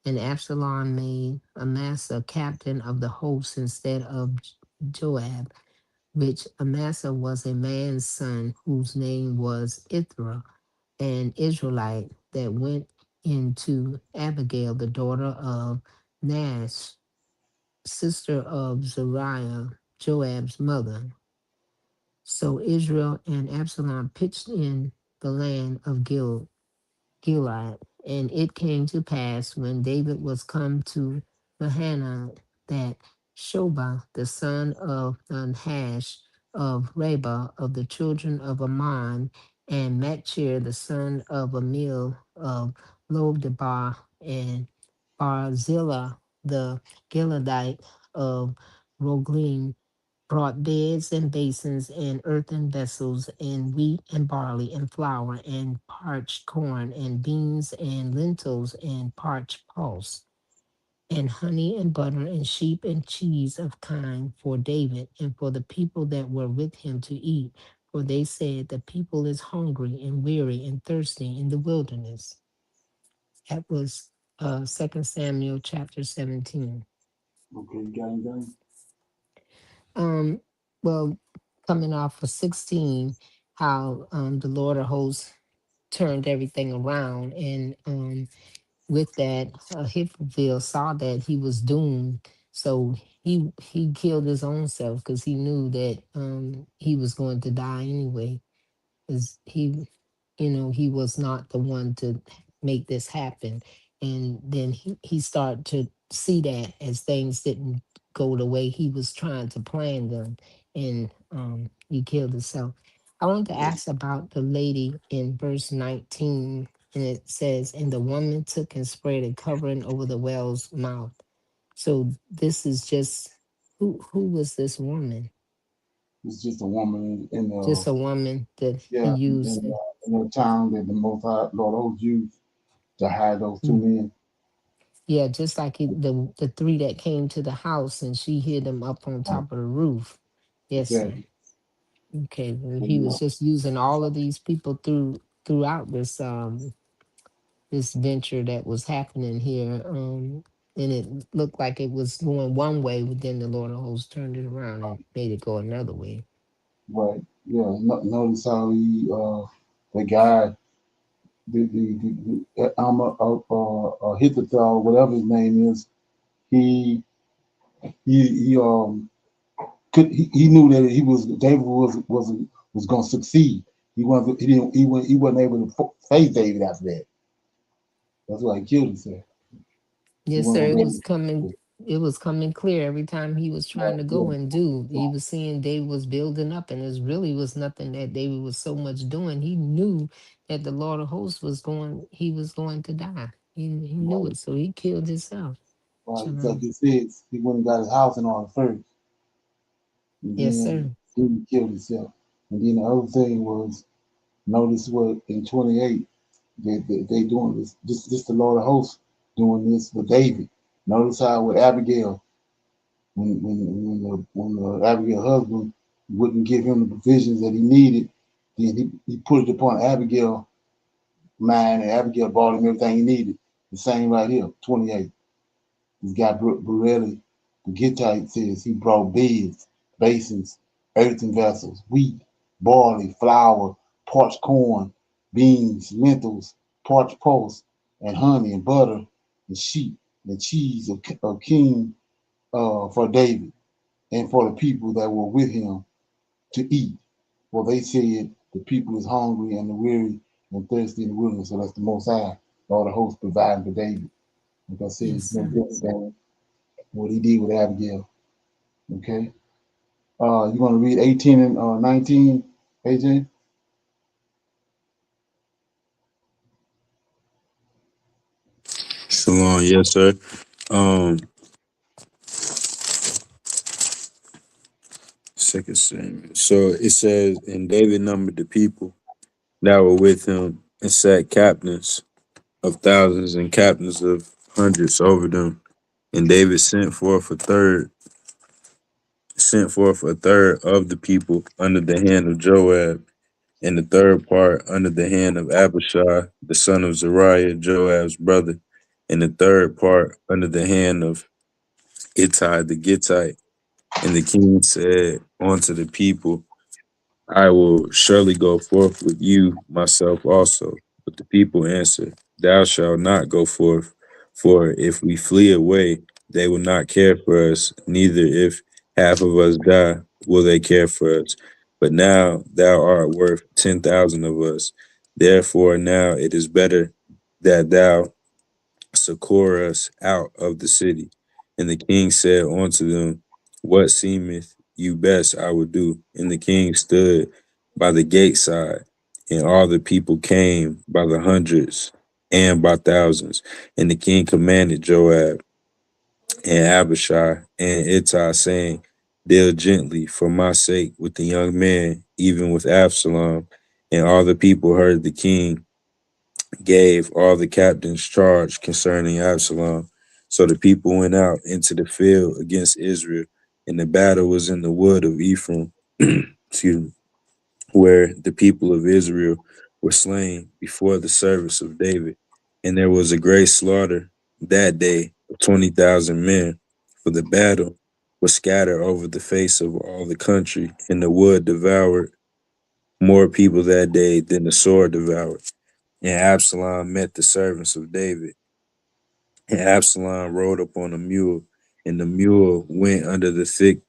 And Absalom made Amasa captain of the host instead of Joab, which Amasa was a man's son whose name was Ithra, an Israelite that went into Abigail, the daughter of Nash, sister of Zariah, Joab's mother. So Israel and Absalom pitched in the land of Gilad. And it came to pass when David was come to Mahanaim that Shobah, the son of Nahash of Reba of the children of Ammon, and Machir, the son of Amil of Lodebar, and Barzillai, the Gileadite of Roglim, brought beds and basins and earthen vessels and wheat and barley and flour and parched corn and beans and lentils and parched pulse and honey and butter and sheep and cheese of kine for David and for the people that were with him to eat. For they said, the people is hungry and weary and thirsty in the wilderness. That was 2 Samuel chapter 17. Okay, you got anything? Um, well, coming off of 16, how the Lord of hosts turned everything around, and with that, Ahithophel saw that he was doomed, so he killed his own self because he knew that he was going to die anyway. Because he was not the one to make this happen. And then he started to see that as things didn't go the way he was trying to plan them, and he killed himself. I want to ask about the lady in verse 19, and it says, "And the woman took and spread a covering over the well's mouth." So this is just who was this woman? It's just a woman in Just a woman that he yeah, used. in the town that the Most High Lord Hosts used to hide those two men. Yeah, just like the three that came to the house and she hid them up on top of the roof. Yes, sir. Exactly. Okay, well, he was Yeah. just using all of these people throughout this venture that was happening here. And it looked like it was going one way, but then the Lord of hosts turned it around and made it go another way. Right. Yeah. Notice how the guy, Ahithophel, whatever his name is, he he knew that David was going to succeed. He wasn't able to face David after that. That's why he killed himself. Yes, sir. It was coming clear every time he was trying to go and do. He was seeing David was building up, and it really was nothing that David was so much doing. He knew that the Lord of hosts he was going to die. He knew it, so he killed himself. Right. Like it says, he went and got his house in order first. And Yes, then sir. he killed himself. And then the other thing was, notice what in 28, they doing this the Lord of hosts doing this for David. Notice how with Abigail, when the Abigail husband wouldn't give him the provisions that he needed, then he put it upon Abigail mind, and Abigail bought him everything he needed. The same right here, 28. This guy Borelli, the Gittite, says he brought beds, basins, earthen vessels, wheat, barley, flour, parched corn, beans, lentils, parched pulse, and honey and butter and sheep and cheese of king for David and for the people that were with him to eat. For they said the people is hungry and the weary and thirsty in the wilderness. So that's the Most High, all the hosts providing for David. Like I said, it's no different than what he did with Abigail. Okay. You want to read 18 and 19, AJ? Shalom, yes, sir. Second Samuel. So it says, and David numbered the people that were with him and set captains of thousands and captains of hundreds over them. And David sent forth a third of the people under the hand of Joab, and the third part under the hand of Abishai, the son of Zeruiah, Joab's brother, and the third part under the hand of Ittai the Gittite. And the king said unto the people, I will surely go forth with you myself also. But the people answered, Thou shalt not go forth, for if we flee away, they will not care for us, neither if half of us die, will they care for us. But now thou art worth 10,000 of us. Therefore now it is better that thou succor us out of the city. And the king said unto them, What seemeth you best I will do. And the king stood by the gate side, and all the people came by the hundreds and by thousands. And the king commanded Joab and Abishai and Ittai, saying, Deal gently for my sake with the young man, even with Absalom. And all the people heard the king gave all the captains charge concerning Absalom. So the people went out into the field against Israel, and the battle was in the wood of Ephraim, excuse me, where the people of Israel were slain before the service of David. And there was a great slaughter that day of 20,000 men, for the battle was scattered over the face of all the country, and the wood devoured more people that day than the sword devoured. And Absalom met the servants of David. And Absalom rode up on a mule, and the mule went under the thick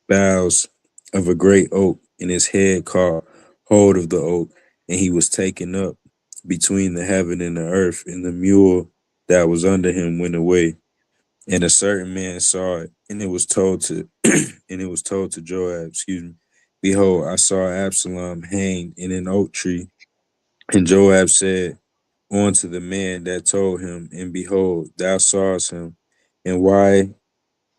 boughs of a great oak, and his head caught hold of the oak, and he was taken up between the heaven and the earth, and the mule that was under him went away. And a certain man saw it, and it was told to Joab, excuse me, behold, I saw Absalom hanged in an oak tree. And Joab said unto the man that told him, and behold, thou sawest him, and why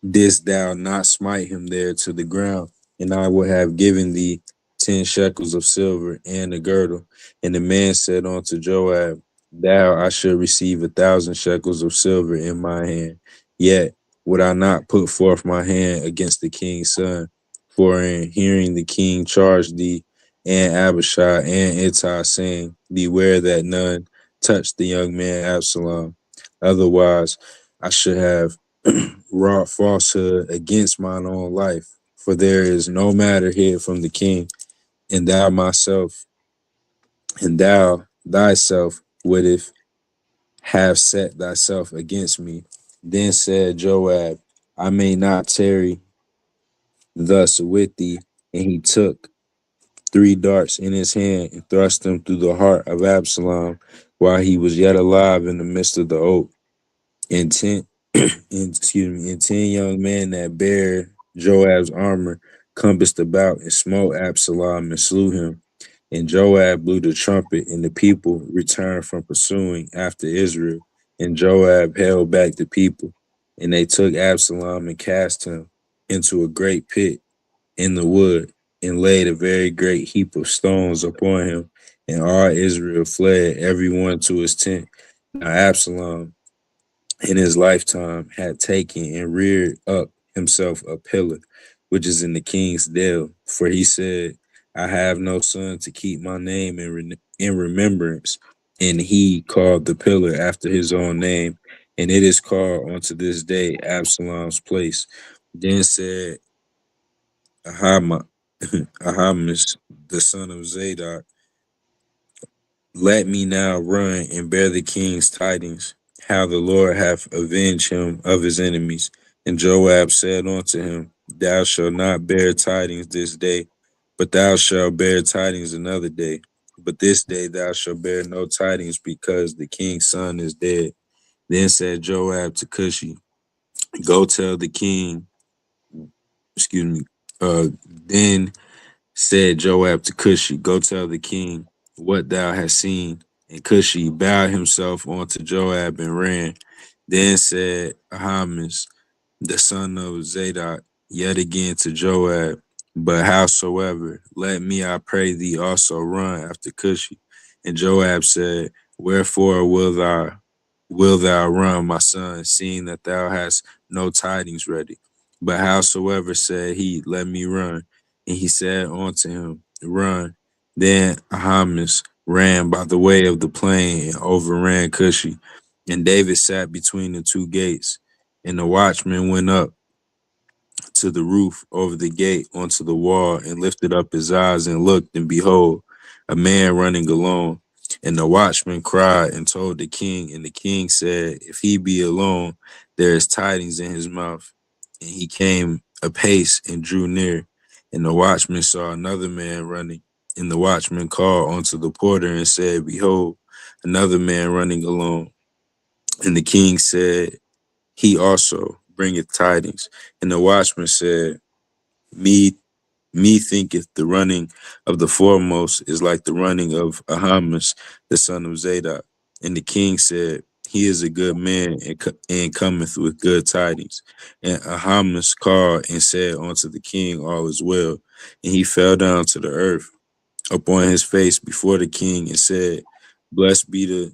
didst thou not smite him there to the ground? And I would have given thee 10 shekels of silver and a girdle. And the man said unto Joab, thou I should receive 1,000 shekels of silver in my hand. Yet would I not put forth my hand against the king's son. For in hearing the king charge thee and Abishai and Ittai, saying, beware that none touch the young man Absalom. Otherwise, I should have wrought falsehood against mine own life. For there is no matter hid from the king, and thou thyself wouldst have set thyself against me. Then said Joab, I may not tarry thus with thee. And he took 3 darts in his hand and thrust them through the heart of Absalom while he was yet alive in the midst of the oak. And 10, and 10 young men that bare Joab's armor compassed about and smote Absalom and slew him. And Joab blew the trumpet, and the people returned from pursuing after Israel. And Joab held back the people, and they took Absalom and cast him into a great pit in the wood, and laid a very great heap of stones upon him. And all Israel fled, every one to his tent. Now Absalom in his lifetime had taken and reared up himself a pillar, which is in the king's dale. For he said, I have no son to keep my name in remembrance. And he called the pillar after his own name. And it is called unto this day Absalom's place. Then said Ahamas, the son of Zadok, let me now run and bear the king's tidings, how the Lord hath avenged him of his enemies. And Joab said unto him, thou shalt not bear tidings this day, but thou shalt bear tidings another day. But this day thou shalt bear no tidings, because the king's son is dead. Then said Joab to Cushi, go tell the king, excuse me, then said Joab to Cushi, go tell the king what thou hast seen. And Cushi bowed himself unto Joab and ran. Then said Ahamas, the son of Zadok, yet again to Joab, but howsoever, let me, I pray thee, also run after Cushi. And Joab said, wherefore will thou run, my son, seeing that thou hast no tidings ready? But howsoever, said he, let me run. And he said unto him, run. Then Ahamas ran by the way of the plain and overran Cushi. And David sat between the 2 gates. And the watchman went up to the roof over the gate onto the wall and lifted up his eyes and looked, and behold, a man running alone. And the watchman cried and told the king, and the king said, if he be alone, there is tidings in his mouth. And he came apace and drew near. And the watchman saw another man running. And the watchman called unto the porter and said, behold, another man running alone. And the king said, he also bringeth tidings. And the watchman said, me thinketh the running of the foremost is like the running of Ahamas, the son of Zadok. And the king said, he is a good man and cometh with good tidings. And Ahamas called and said unto the king, all is well. And he fell down to the earth upon his face before the king and said, blessed be the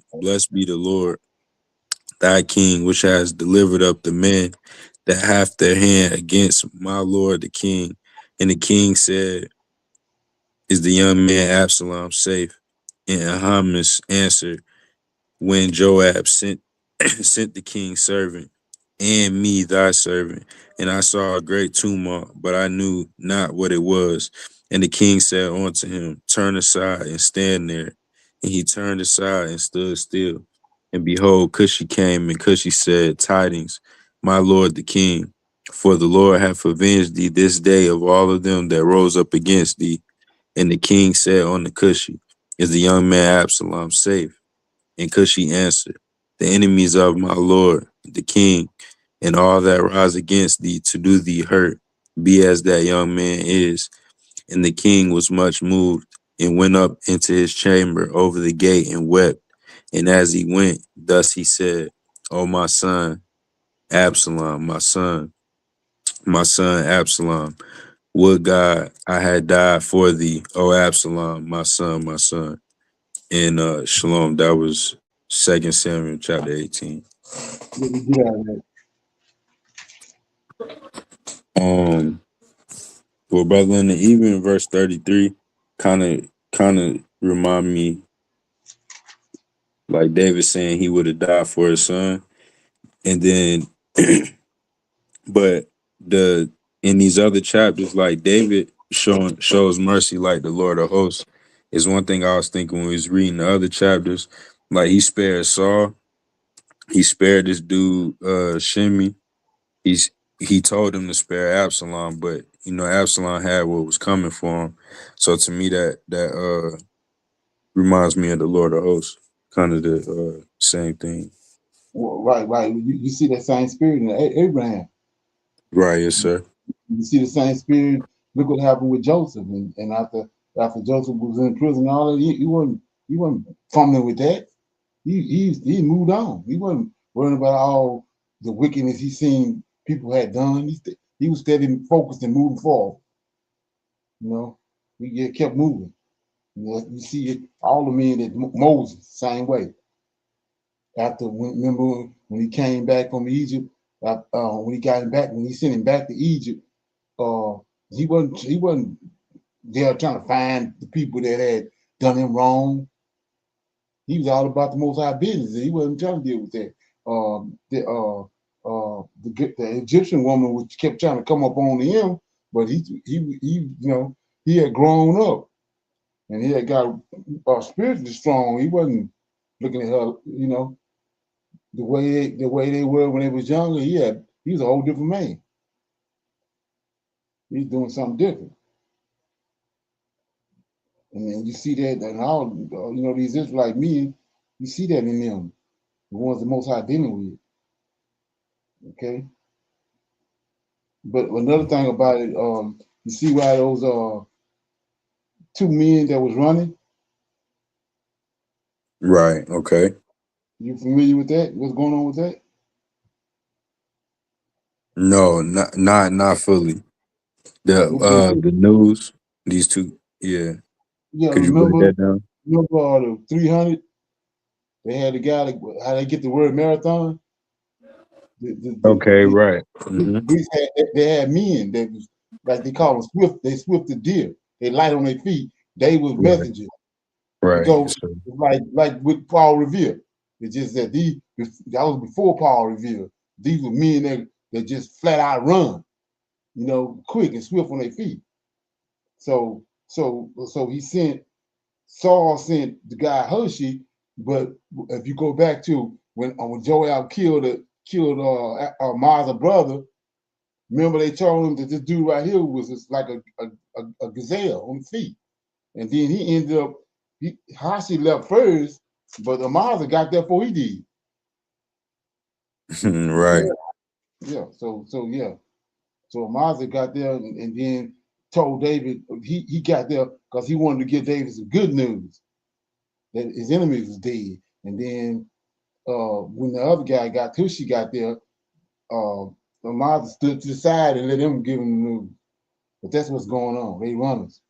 Lord, thy king, which has delivered up the men that have their hand against my lord the king. And the king said, is the young man Absalom safe? And Ahamas answered, when Joab sent sent the king's servant and me thy servant. And I saw a great tumult, but I knew not what it was. And the king said unto him, Turn aside and stand there. And he turned aside and stood still. And behold, Cushi came, and Cushi said, Tidings, my lord the king, for the Lord hath avenged thee this day of all of them that rose up against thee. And the king said unto Cushi, Is the young man Absalom safe? And Cushi answered, The enemies of my lord, the king, and all that rise against thee to do thee hurt, be as that young man is. And the king was much moved, and went up into his chamber over the gate and wept. And as he went, thus he said, O my son, Absalom, my son Absalom, would God I had died for thee, O Absalom, my son, my son. And Shalom, that was 2 Samuel chapter 18. Yeah, we get out of that. Well, brother Leonard, even verse 33 kind of remind me like David saying he would have died for his son. And then but the in these other chapters, like David shows mercy like the Lord of hosts is one thing I was thinking when we was reading the other chapters. Like he spared Saul, he spared this dude Shimei. He told him to spare Absalom, but you know Absalom had what was coming for him. So to me, that reminds me of the Lord of Hosts, kind of the same thing. Well, right. You see that same spirit in Abraham. Right, yes, sir. You see the same spirit. Look what happened with Joseph, and after Joseph was in prison, and all that he wasn't fumbling with that. He moved on. He wasn't worrying about all the wickedness he seen people had done. He was steady focused and moving forward. You know, he kept moving. You know, you see it, all the men that Moses, same way. Remember when he came back from Egypt, when he got him back, when he sent him back to Egypt, he wasn't there trying to find the people that had done him wrong. He was all about the Most High business. He wasn't trying to deal with that. The Egyptian woman was kept trying to come up on him, but he had grown up and he had got spiritually strong. He wasn't looking at her, the way they were when they was younger. He was a whole different man. He's doing something different. And then you see that, and all these Israelite men, you see that in them, the ones the Most High dealing with. Okay. But another thing about it, you see why those two men that was running. Right. Okay. You familiar with that? What's going on with that? No, not fully. Okay. The news. These two. Yeah. Yeah. Could you break Remember that down? the 300? They had the guy how they get the word marathon. Okay. Right. Mm-hmm. They had men that was like they call them swift. They swift the deer. They light on their feet. They was messengers. Right. So So, like with Paul Revere, it's just that that was before Paul Revere. These were men that just flat out run, quick and swift on their feet. So Saul sent the guy Hershey, but if you go back to when Joab killed Maz's brother, remember they told him that this dude right here was just like a gazelle on the feet. And then he ended up, Hashi left first, but Amaza got there before he did. right. Yeah. So Amaza got there and then told David he got there because he wanted to give David some good news that his enemies was dead. And then when the other guy Cushi got there, Amaza stood to the side and let him give him the news. But that's what's going on. They runners.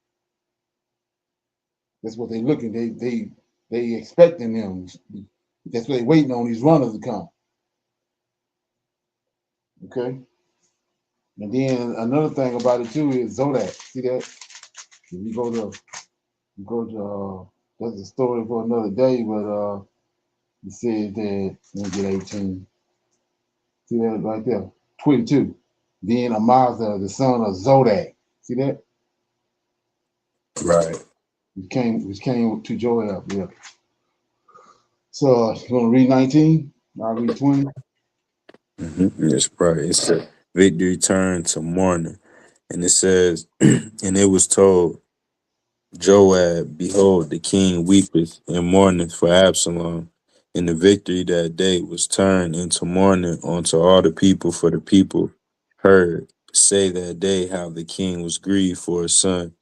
That's what they looking. They expecting them. That's what they waiting on these runners to come. Okay. And then another thing about it too is Zodak. See that? If you go to that's a story for another day, but it says that let me get 18. See that right there? 22. Then Amasa, the son of Zodak. See that? Right. Which came to Joab. Yeah. So you want to read 19? I'll read 20. That's right. It said, victory turned to mourning. And it says, and it was told Joab, behold, the king weepeth and mourneth for Absalom. And the victory that day was turned into mourning unto all the people, for the people heard say that day how the king was grieved for his son.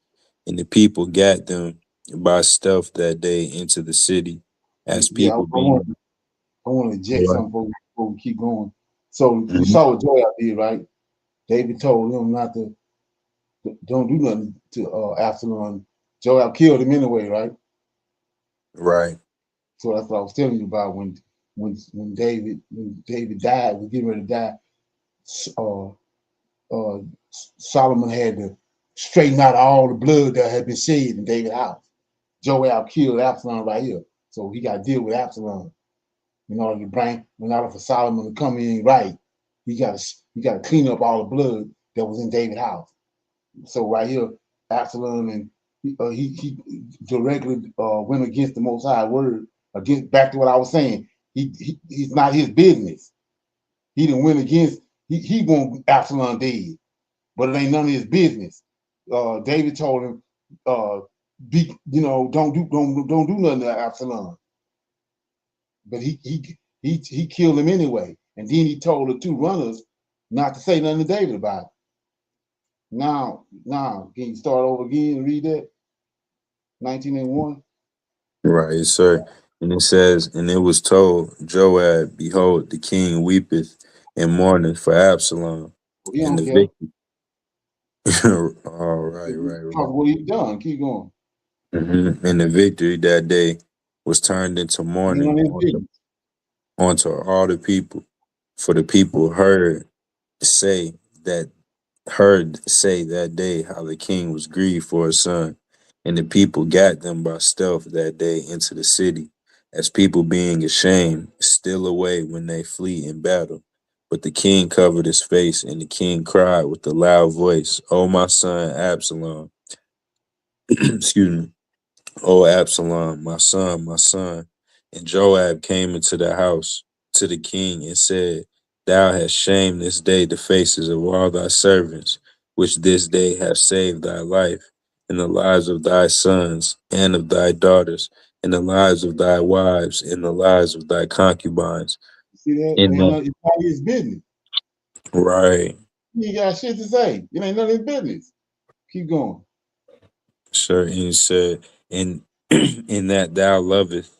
And the people got them by stealth that day into the city, as Yeah, people being. I want to inject Right. something before we keep going. So you Mhm. saw what Joab did, right? David told him not to don't do nothing to Absalom. Joab killed him anyway, right? Right. So that's what I was telling you about when David died, was getting ready to die. Uh, uh, Solomon had to straighten out all the blood that had been shed in David's house. Joab killed Absalom right here, so he got to deal with Absalom in order for Solomon to come in right. He got to clean up all the blood that was in David's house. So right here, Absalom and he directly went against the Most High word. Against back to what I was saying, he's not his business. He didn't win against. He want Absalom dead, but it ain't none of his business. David told him, don't do nothing to Absalom. But he killed him anyway, and then he told the two runners not to say nothing to David about it. Now, can you start over again and read that? 1901. Right, sir. And it says, and it was told Joab, behold, the king weepeth and mourneth for Absalom. Well, he And don't the care. victory. All right, Because what he done. Keep going. And the victory that day was turned into Ain't none mourning of his business. onto all the people. For the people say that heard say that day how the king was grieved for his son, and the people got them by stealth that day into the city, as people being ashamed, still away when they flee in battle. But the king covered his face, and the king cried with a loud voice, O my son Absalom, excuse me, O Absalom, my son, my son. And Joab came into the house to the king and said, Thou hast shamed this day the faces of all thy servants, which this day have saved thy life, and the lives of thy sons, and of thy daughters, and the lives of thy wives, and the lives of thy concubines. See that? In that, It's not his business. right, He got shit to say. It ain't none of his business. Keep going. sir, and he said, in in that thou lovest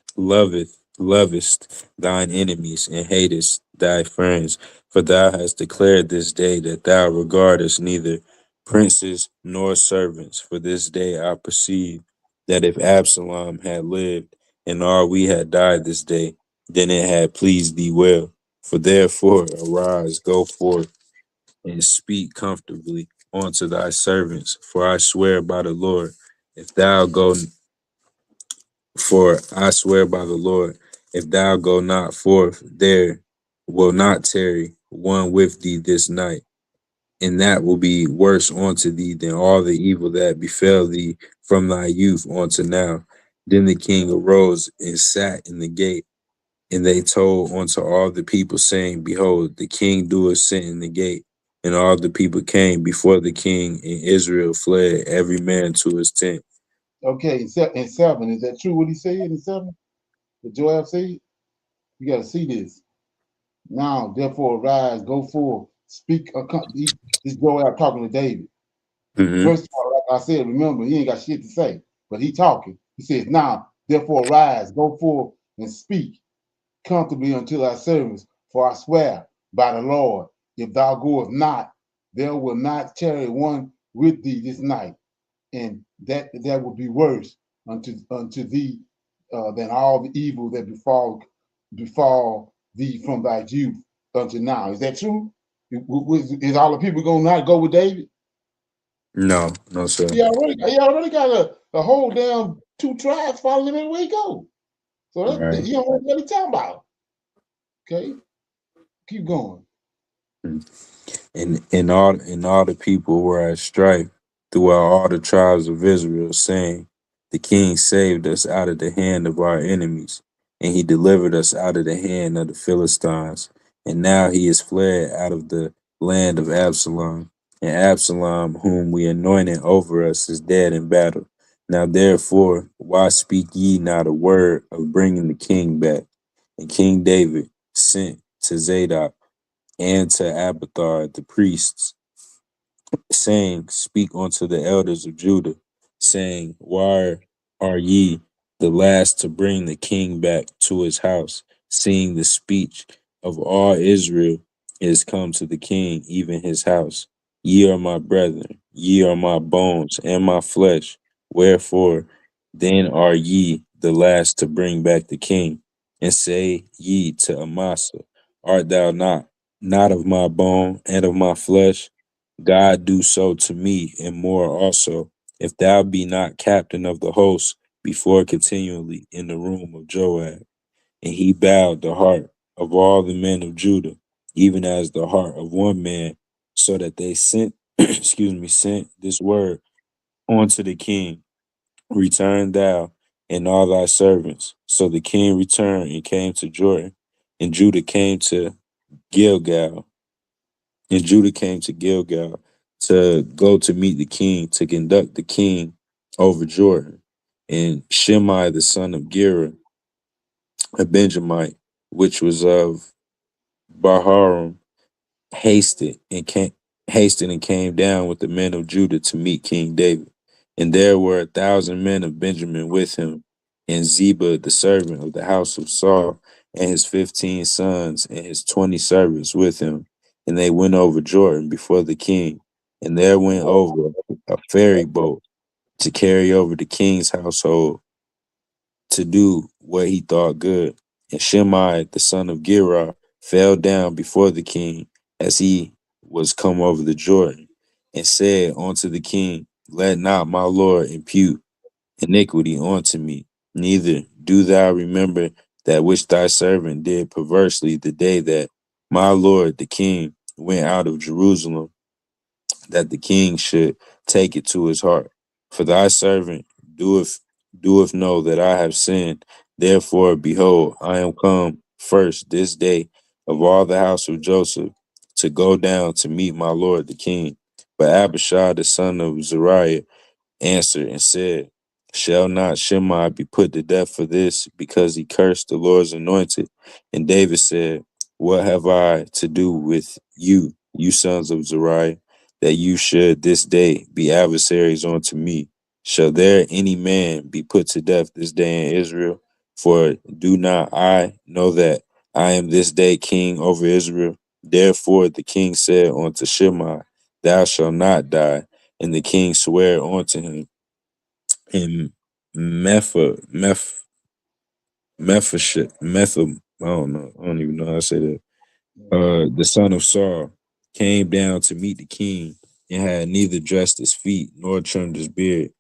thine enemies and hatest thy friends, for thou hast declared this day that thou regardest neither princes nor servants. For this day I perceive that if Absalom had lived and all we had died this day, then it had pleased thee well. For therefore arise, go forth, and speak comfortably unto thy servants. For I swear by the Lord, if thou go for I swear by the Lord, if thou go not forth, there will not tarry one with thee this night, and that will be worse unto thee than all the evil that befell thee from thy youth unto now. Then the king arose and sat in the gate, and they told unto all the people, saying, Behold, the king doeth sit in the gate. And all the people came before the king, and Israel fled, every man to his tent. Okay, in 7, is that true what he said in 7? What Joab said? You got to see this. Now, therefore, arise, go forth, speak. This Joab talking to David. First of all, like I said, remember, he ain't got shit to say, but he talking. He says, now, therefore, arise, go forth, and speak comfortably unto thy servants, for I swear by the Lord, if thou goest not, there will not tarry one with thee this night, and that will be worse unto thee than all the evil that befall thee from thy youth unto now. Is that true? Is all the people gonna not go with David? No, no, sir. He already got a whole damn 2 tribes following him everywhere he go. So Right. he don't know what he talking about. Okay, keep going. And all the people were at strife throughout all the tribes of Israel, saying, "The king saved us out of the hand of our enemies, and he delivered us out of the hand of the Philistines. And now he is fled out of the land of Absalom. And Absalom, whom we anointed over us, is dead in battle. Now therefore, why speak ye not a word of bringing the king back?" And King David sent to Zadok and to Abiathar the priests, saying, "Speak unto the elders of Judah, saying, Why are ye the last to bring the king back to his house, seeing the speech of all Israel is come to the king, even his house? Ye are my brethren, ye are my bones and my flesh. Wherefore then are ye the last to bring back the king? And say ye to Amasa, Art thou not of my bone and of my flesh? God do so to me, and more also, if thou be not captain of the host before continually in the room of Joab. And he bowed the heart of all the men of Judah, even as the heart of one man, so that they sent, sent this word unto the king: Return thou and all thy servants. So the king returned and came to Jordan, and Judah came to Gilgal, and Judah came to Gilgal to go to meet the king, to conduct the king over Jordan. And Shimei the son of Gera, a Benjamite, which was of Baharum, hasted and came down with the men of Judah to meet King David. And there were 1,000 men of Benjamin with him, and Ziba the servant of the house of Saul, and his 15 sons and his 20 servants with him. And they went over Jordan before the king, and there went over a ferry boat to carry over the king's household to do what he thought good. And Shimei, the son of Gera, fell down before the king as he was come over the Jordan, and said unto the king, Let not my lord impute iniquity unto me, neither do thou remember that which thy servant did perversely the day that my lord the king went out of Jerusalem, that the king should take it to his heart. For thy servant doeth know that I have sinned. Therefore, behold, I am come first this day of all the house of Joseph to go down to meet my lord the king. But Abishai the son of Zeruiah answered and said, Shall not Shimei be put to death for this, because he cursed the Lord's anointed? And David said, What have I to do with you, you sons of Zeruiah, that you should this day be adversaries unto me? Shall there any man be put to death this day in Israel? For do not I know that I am this day king over Israel? Therefore the king said unto Shimei, Thou shalt not die. And the king sware unto him. And I don't know, I don't even know how to say that. The son of Saul came down to meet the king, and had neither dressed his feet, nor trimmed his beard,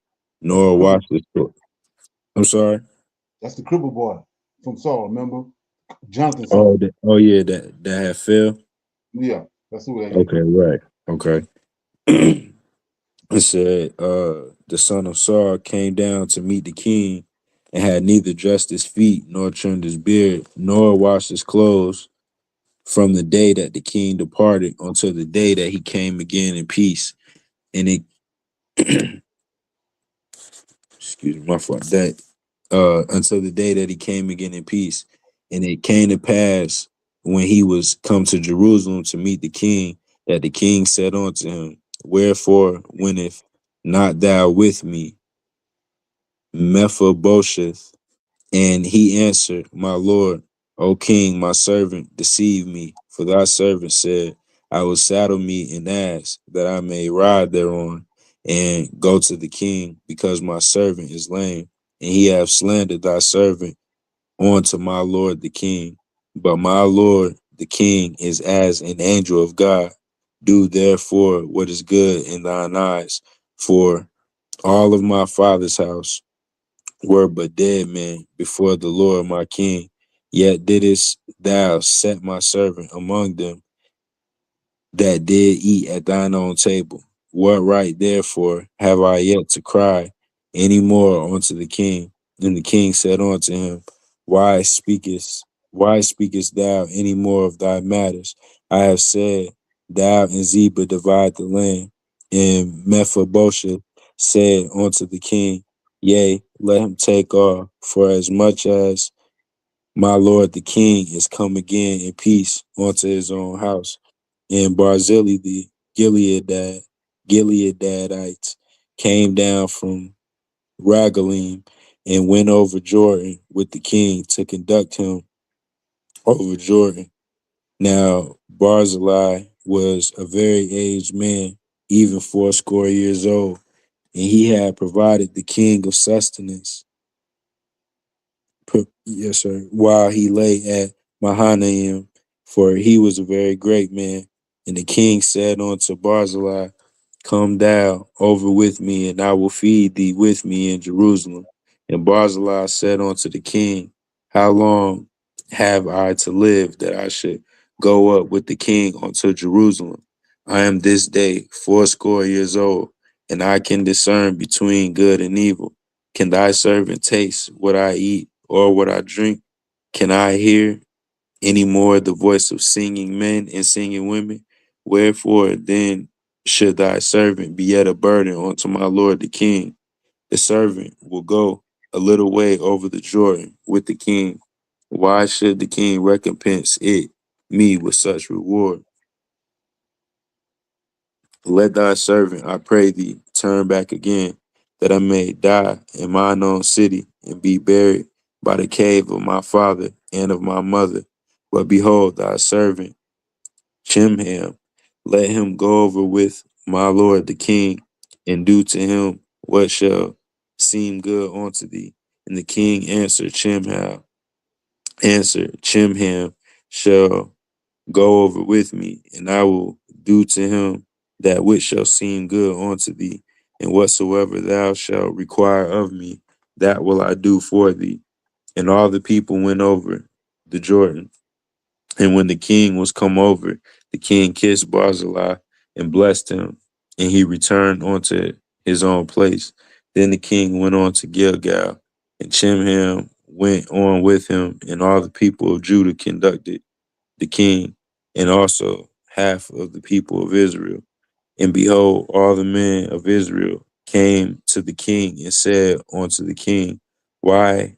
nor washed his clothes. I'm sorry. That's the cripple boy from Saul, remember? Jonathan Oh, Saul. yeah, that had fell. Yeah, that's who that is. Okay, right. Okay. It said, the son of Saul came down to meet the king, and had neither dressed his feet, nor trimmed his beard, nor washed his clothes, from the day that the king departed until the day that he came again in peace. And it, excuse me, my fault, that until the day that he came again in peace. And it came to pass, when he was come to Jerusalem to meet the king, that the king said unto him, Wherefore wenteth not thou with me, Mephibosheth? And he answered, My lord, O king, my servant deceived me. For thy servant said, I will saddle me an ass, that I may ride thereon, and go to the king, because my servant is lame. And he hath slandered thy servant unto my lord the king. But my lord the king is as an angel of God. Do therefore what is good in thine eyes. For all of my father's house were but dead men before the Lord my king. Yet didst thou set my servant among them, that did eat at thine own table. What right therefore have I yet to cry any more unto the king? And the king said unto him, why speakest thou any more of thy matters? I have said, thou and Ziba divide the land. And Mephibosheth said unto the king, Yea, let him take off, for as much as my lord the king is come again in peace unto his own house. And Barzillai the Gileadites came down from Ragalim and went over Jordan with the king to conduct him over Jordan. Now Barzillai was a very aged man, even 80 old, and he had provided the king of sustenance. Yes, sir. While he lay at Mahanaim, for he was a very great man. And the king said unto Barzillai, Come thou over with me, and I will feed thee with me in Jerusalem. And Barzillai said unto the king, How long have I to live that I should go up with the king unto Jerusalem? I am this day 80 old, and I can discern between good and evil. Can thy servant taste what I eat or what I drink? Can I hear any more the voice of singing men and singing women? Wherefore then should thy servant be yet a burden unto my lord the king? The servant will go a little way over the Jordan with the king. Why should the king recompense me with such reward? Let thy servant, I pray thee, turn back again, that I may die in mine own city and be buried by the cave of my father and of my mother. But behold, thy servant Chimham, let him go over with my lord the king, and do to him what shall seem good unto thee. And the king answered Chimham, shall go over with me, and I will do to him that which shall seem good unto thee, and whatsoever thou shalt require of me, that will I do for thee. And all the people went over the Jordan. And when the king was come over, the king kissed Barzillai and blessed him, and he returned unto his own place. Then the king went on to Gilgal, and Chimham went on with him, and all the people of Judah conducted the king, and also half of the people of Israel. And behold, all the men of Israel came to the king and said unto the king, why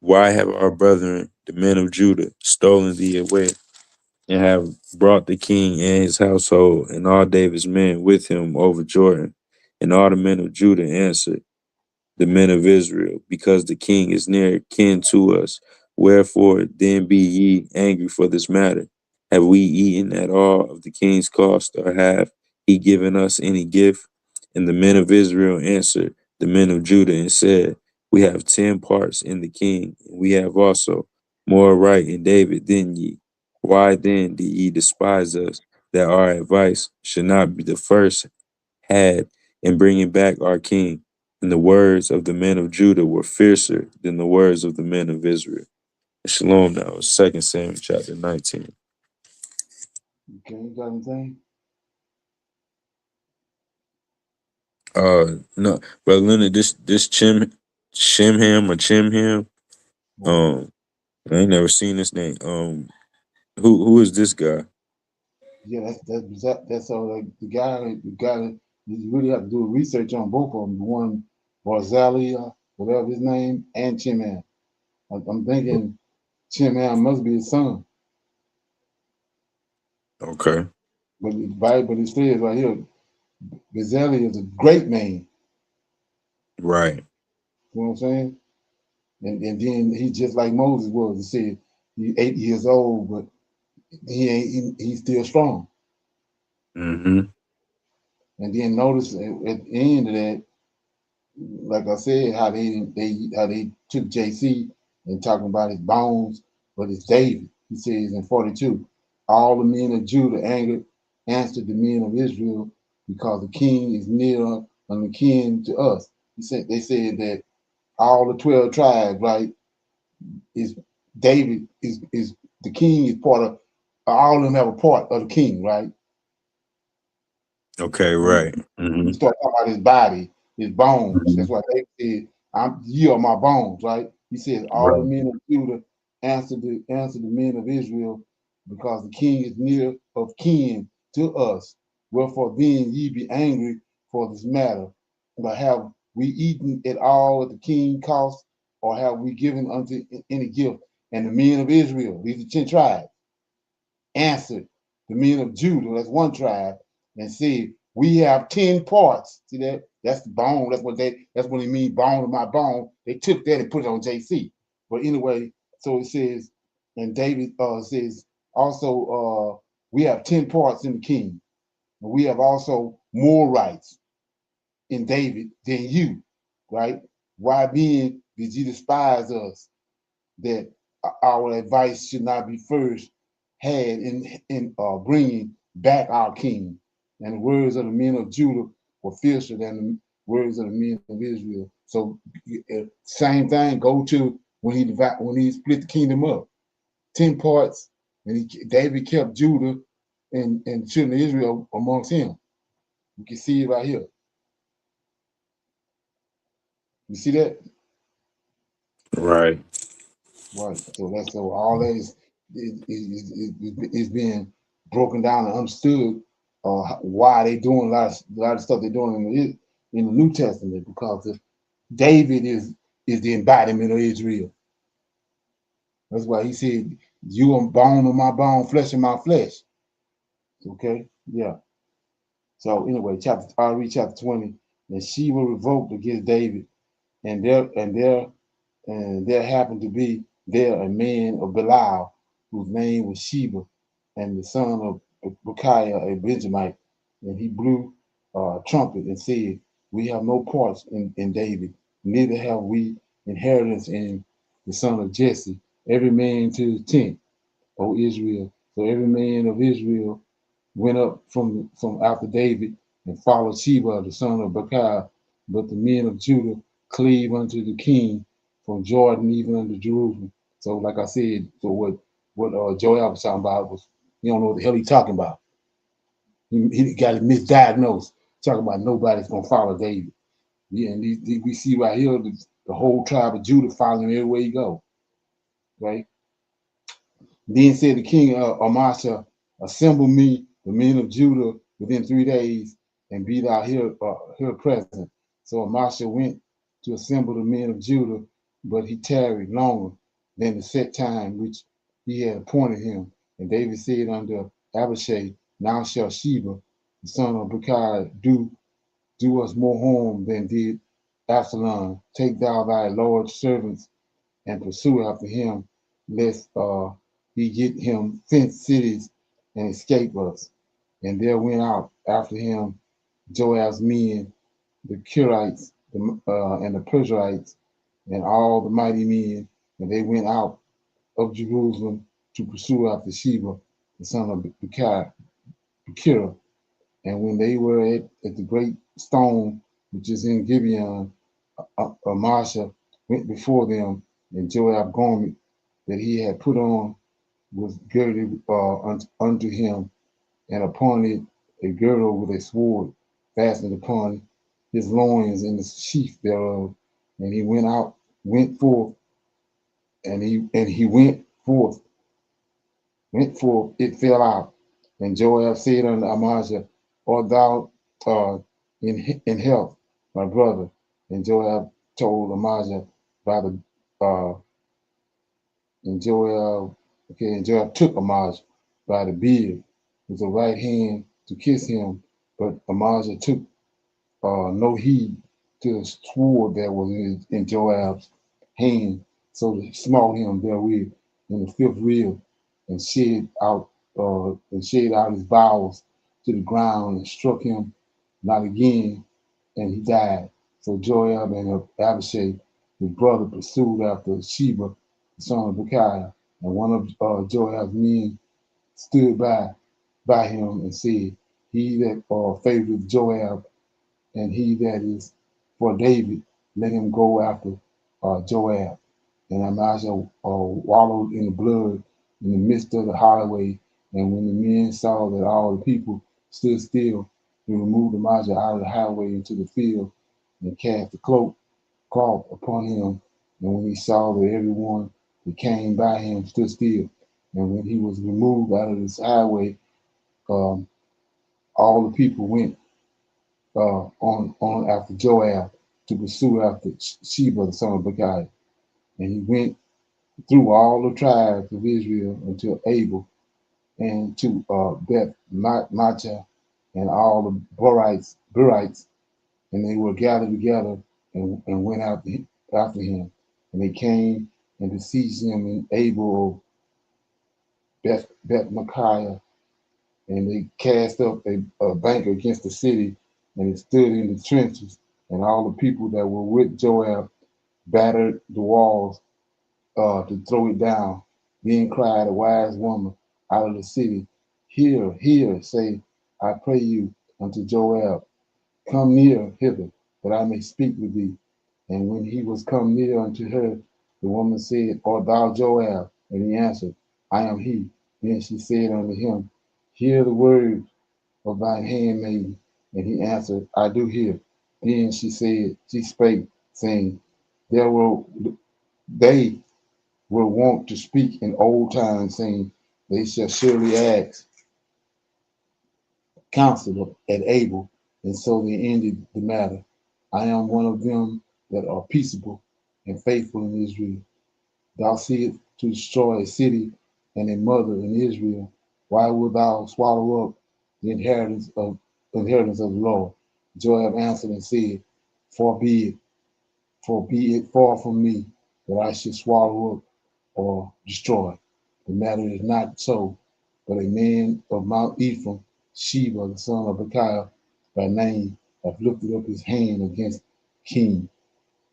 have our brethren, the men of Judah, stolen thee away, and have brought the king and his household and all David's men with him over Jordan? And all the men of Judah answered the men of Israel, because the king is near kin to us. Wherefore then be ye angry for this matter? Have we eaten at all of the king's cost, or have he given us any gift? And the men of Israel answered the men of Judah and said, We have 10 parts in the king, and we have also more right in David than ye. Why then do ye despise us, that our advice should not be the first had in bringing back our king? And the words of the men of Judah were fiercer than the words of the men of Israel. Shalom now, 2 Samuel chapter 19. Okay, you got anything? No, Brother Leonard, this Chimham, I ain't never seen this name. Who is this guy? Yeah, that's all. Like the guy. You really have to do research on both of them. The one Barzillai, whatever his name, and Chimham. I'm thinking Chimham must be his son. Okay. But the Bible it says right here, Barzillai is a great man. Right. You know what I'm saying? And then he just like Moses was. He said he's 8 years old, but he's still strong. Mm-hmm. And then notice at the end of that, like I said, how they took JC and talking about his bones, but it's David. He says in 42, all the men of Judah answered the men of Israel, because the king is near and the kin to us. They said that all the 12 tribes, right, is David is the king is part of all of them have a part of the king, right? Okay, right. He started talking about his body, his bones. That's why they said, "You are my bones." Right? He says, "All the Right. men of Judah answered the men of Israel, because the king is near of kin to us. Wherefore then ye be angry for this matter. But have we eaten it all at the king's cost, or have we given unto any gift?" And the men of Israel, these are 10 tribes, answered the men of Judah, that's one tribe, and said, "We have 10 parts." See that? That's the bone. That's what they mean, bone of my bone. They took that and put it on JC. But anyway, so it says, and David says also, we have 10 parts in the king. And we have also more rights in David than you, right? Why then did you despise us, that our advice should not be first had in bringing back our king? And the words of the men of Judah were fiercer than the words of the men of Israel. So same thing. Go to when he split the kingdom up, 10 parts, and David kept Judah and the children of Israel amongst him. You can see it right here. You see that? Right. Right. So all that is being broken down and understood. Why they doing a lot of stuff they're doing in the New Testament, because David is the embodiment of Israel. That's why he said, "You are bone of my bone, flesh of my flesh." Okay. Yeah. So anyway, I'll read chapter 20. And Sheba revoked against David, and there happened to be there a man of Belial, whose name was Sheba, and the son of Bechiah, a Benjamite. And he blew a trumpet and said, "We have no parts in David, neither have we inheritance in the son of Jesse. Every man to his tent, O Israel." So every man of Israel went up from after David and followed Sheba, the son of Bechiah. But the men of Judah cleave unto the king from Jordan even unto Jerusalem. So, like I said, so what Joel was talking about was, he don't know what the hell he's talking about. He got it misdiagnosed, talking about nobody's gonna follow David. Yeah, and we see right here the whole tribe of Judah following everywhere he go, right? Then said the king Amasa, "Assemble me the men of Judah within 3 days, and be thou here present." So Amasa went to assemble the men of Judah, but he tarried longer than the set time which he had appointed him. And David said unto Abishai, "Now shall Sheba, the son of Bechiah, do us more harm than did Absalom. Take thou thy Lord's servants and pursue after him, lest he get him fenced cities and escape us." And there went out after him Joab's men, the Kirites, and the Perizzites, and all the mighty men, and they went out of Jerusalem to pursue after Sheba, the son of Bechiah. And when they were at the great stone which is in Gibeon, Amasa went before them, and Joab garment that he had put on was girded unto him, and upon it a girdle with a sword fastened upon his loins in the sheath thereof. And he went forth, and he went forth, it fell out. And Joab said unto Amasa, "Art thou in health, my brother?" And Joab told Amasa by the and Joab took Amasa by the beard with the right hand to kiss him, but Amasa took no heed to the sword that was in Joab's hand, so he smote him therewith in the fifth rib, and shed out his bowels to the ground, and struck him not again, and he died. So Joab and Abishai, his brother, pursued after Sheba, the son of Bechiah, and one of Joab's men stood by him and said, "He that favoreth Joab, and he that is for David, let him go after Joab." And Amasa wallowed in the blood in the midst of the highway. And when the men saw that all the people stood still, He removed Elijah out of the highway into the field and cast the cloth upon him. And when he saw that everyone that came by him stood still, and when he was removed out of this highway, all the people went on after Joab to pursue after Sheba, the son of Bechiah. And he went through all the tribes of Israel until Abel, and to Beth Maachah, and all the Burites, and they were gathered together and went after him. And they came and besieged him in Abel of Beth Micaiah, and they cast up a bank against the city, and it stood in the trenches. And all the people that were with Joab battered the walls to throw it down. Then cried a wise woman out of the city, Hear, hear, say, I pray you unto Joab, Come near hither, that I may speak with thee. And when he was come near unto her, the woman said, Art thou Joab? And he answered, I am he. Then she said unto him, Hear the words of thine handmaiden. And he answered, I do hear. Then she spake, saying, They were wont to speak in old times, saying, They shall surely ask counsel at Abel, and so they ended the matter. I am one of them that are peaceable and faithful in Israel. Thou seest to destroy a city and a mother in Israel. Why wilt thou swallow up the inheritance of the Lord? Joab answered and said, For be it far from me that I should swallow up or destroy. The matter is not so, but a man of Mount Ephraim, Sheba, the son of Bechiah, by name, hath lifted up his hand against King,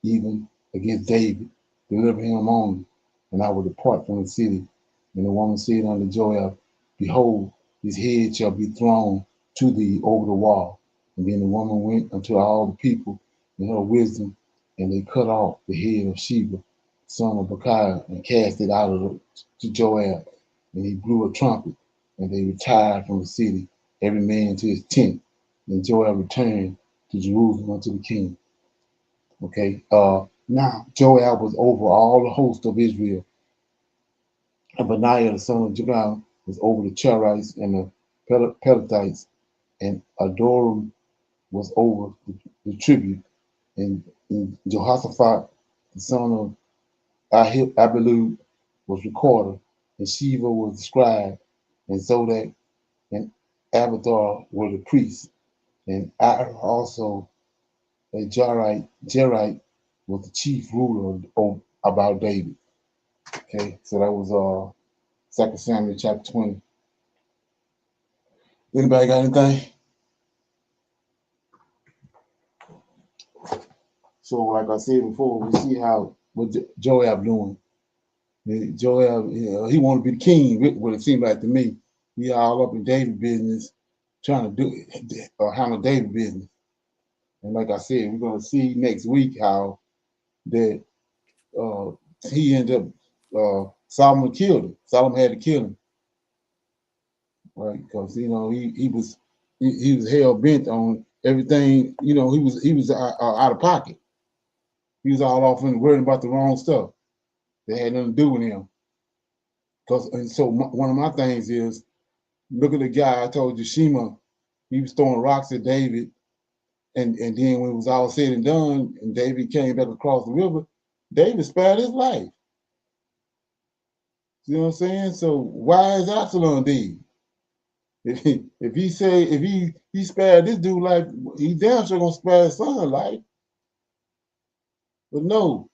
even against David. Deliver him only, and I will depart from the city. And the woman said unto Joab, Behold, his head shall be thrown to thee over the wall. And then the woman went unto all the people in her wisdom, and they cut off the head of Sheba, son of Bechiah, and cast it out to Joab. And he blew a trumpet, and they retired from the city, every man to his tent. And Joab returned to Jerusalem unto the king. Okay. Now Joab was over all the host of Israel, and Benaiah the son of Jehoiada was over the Cherites and the Pelethites, and Adoram was over the tribute, and Jehoshaphat the son of Abilud was recorder, and Sheva was the scribe, and Zodek and Abathar were the priests, and Ira also a Jerite was the chief ruler about David. Okay, so that was 2 Samuel chapter 20. Anybody got anything? So like I said before, we see what Joab doing. Joab, he want to be the king, what it seemed like to me. He all up in David business, trying to handle David business. And like I said, we're going to see next week how that he ended up, Solomon killed him. Solomon had to kill him, right? Because he was hell bent on everything. He was out of pocket. He was all off and worrying about the wrong stuff that had nothing to do with him. One of my things is, look at the guy I told you, Shema. He was throwing rocks at David, and then when it was all said and done, and David came back across the river, David spared his life. You know what I'm saying? So why is Absalom dead? If he spared this dude life, he damn sure gonna spare his son life. But no,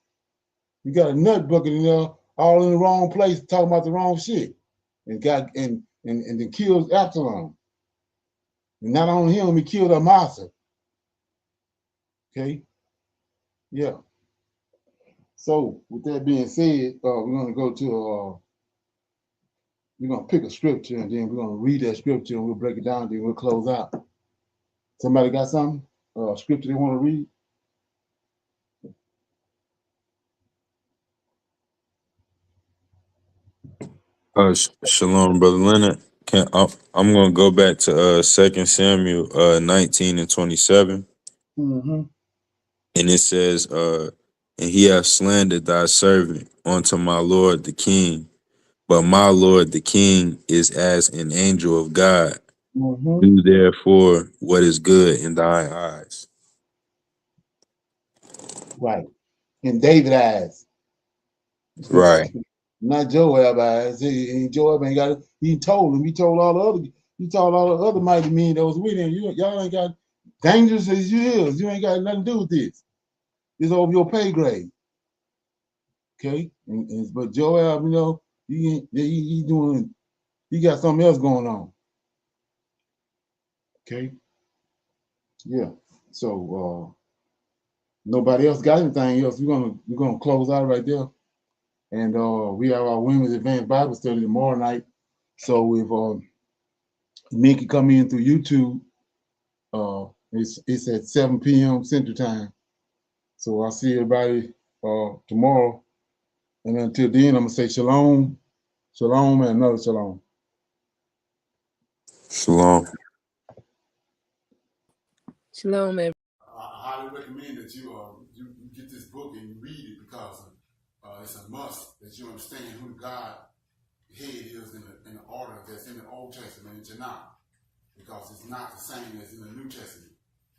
you got a nut bucket in there, all in the wrong place, talking about the wrong shit, and then kills Absalom. And not only him, he killed Amasa. Okay, yeah. So with that being said, we're gonna go to we're gonna pick a scripture, and then we're gonna read that scripture, and we'll break it down, then we'll close out. Somebody got something? Scripture they want to read? Shalom, Brother Leonard. I'm gonna go back to 2 Samuel 19 and 27. Mm-hmm. And it says, and he hath slandered thy servant unto my lord the king. But my lord the king is as an angel of God. Mm-hmm. Do therefore what is good in thy eyes. Right. In David's eyes. Right. Not Joab eyes. Joab ain't got it. He told him. He told all the other mighty men that was with him. Y'all ain't got dangerous as you is. You ain't got nothing to do with this. It's over your pay grade. Okay? But Joab, he doing, he got something else going on. Okay? Yeah. So nobody else got anything else. We're gonna close out right there. And we have our Women's Advanced Bible Study tomorrow night. So if men can come in through YouTube, it's at 7 p.m. Central Time. So I'll see everybody tomorrow. And until then, I'm gonna say shalom, shalom, and another shalom. Shalom. Shalom, everyone. I highly recommend that you get this book and you read it because it's a must that you understand who God head is in the order that's in the Old Testament in Tanak, because it's not the same as in the New Testament.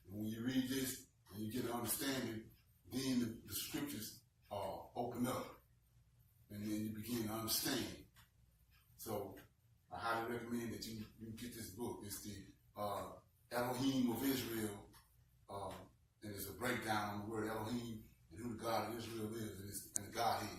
And when you read this and you get an understanding, then the scriptures open up and then you begin to understand. So I highly recommend that you get this book. It's the Elohim of Israel, and it's a breakdown on the word Elohim and who the God of Israel is and the Godhead.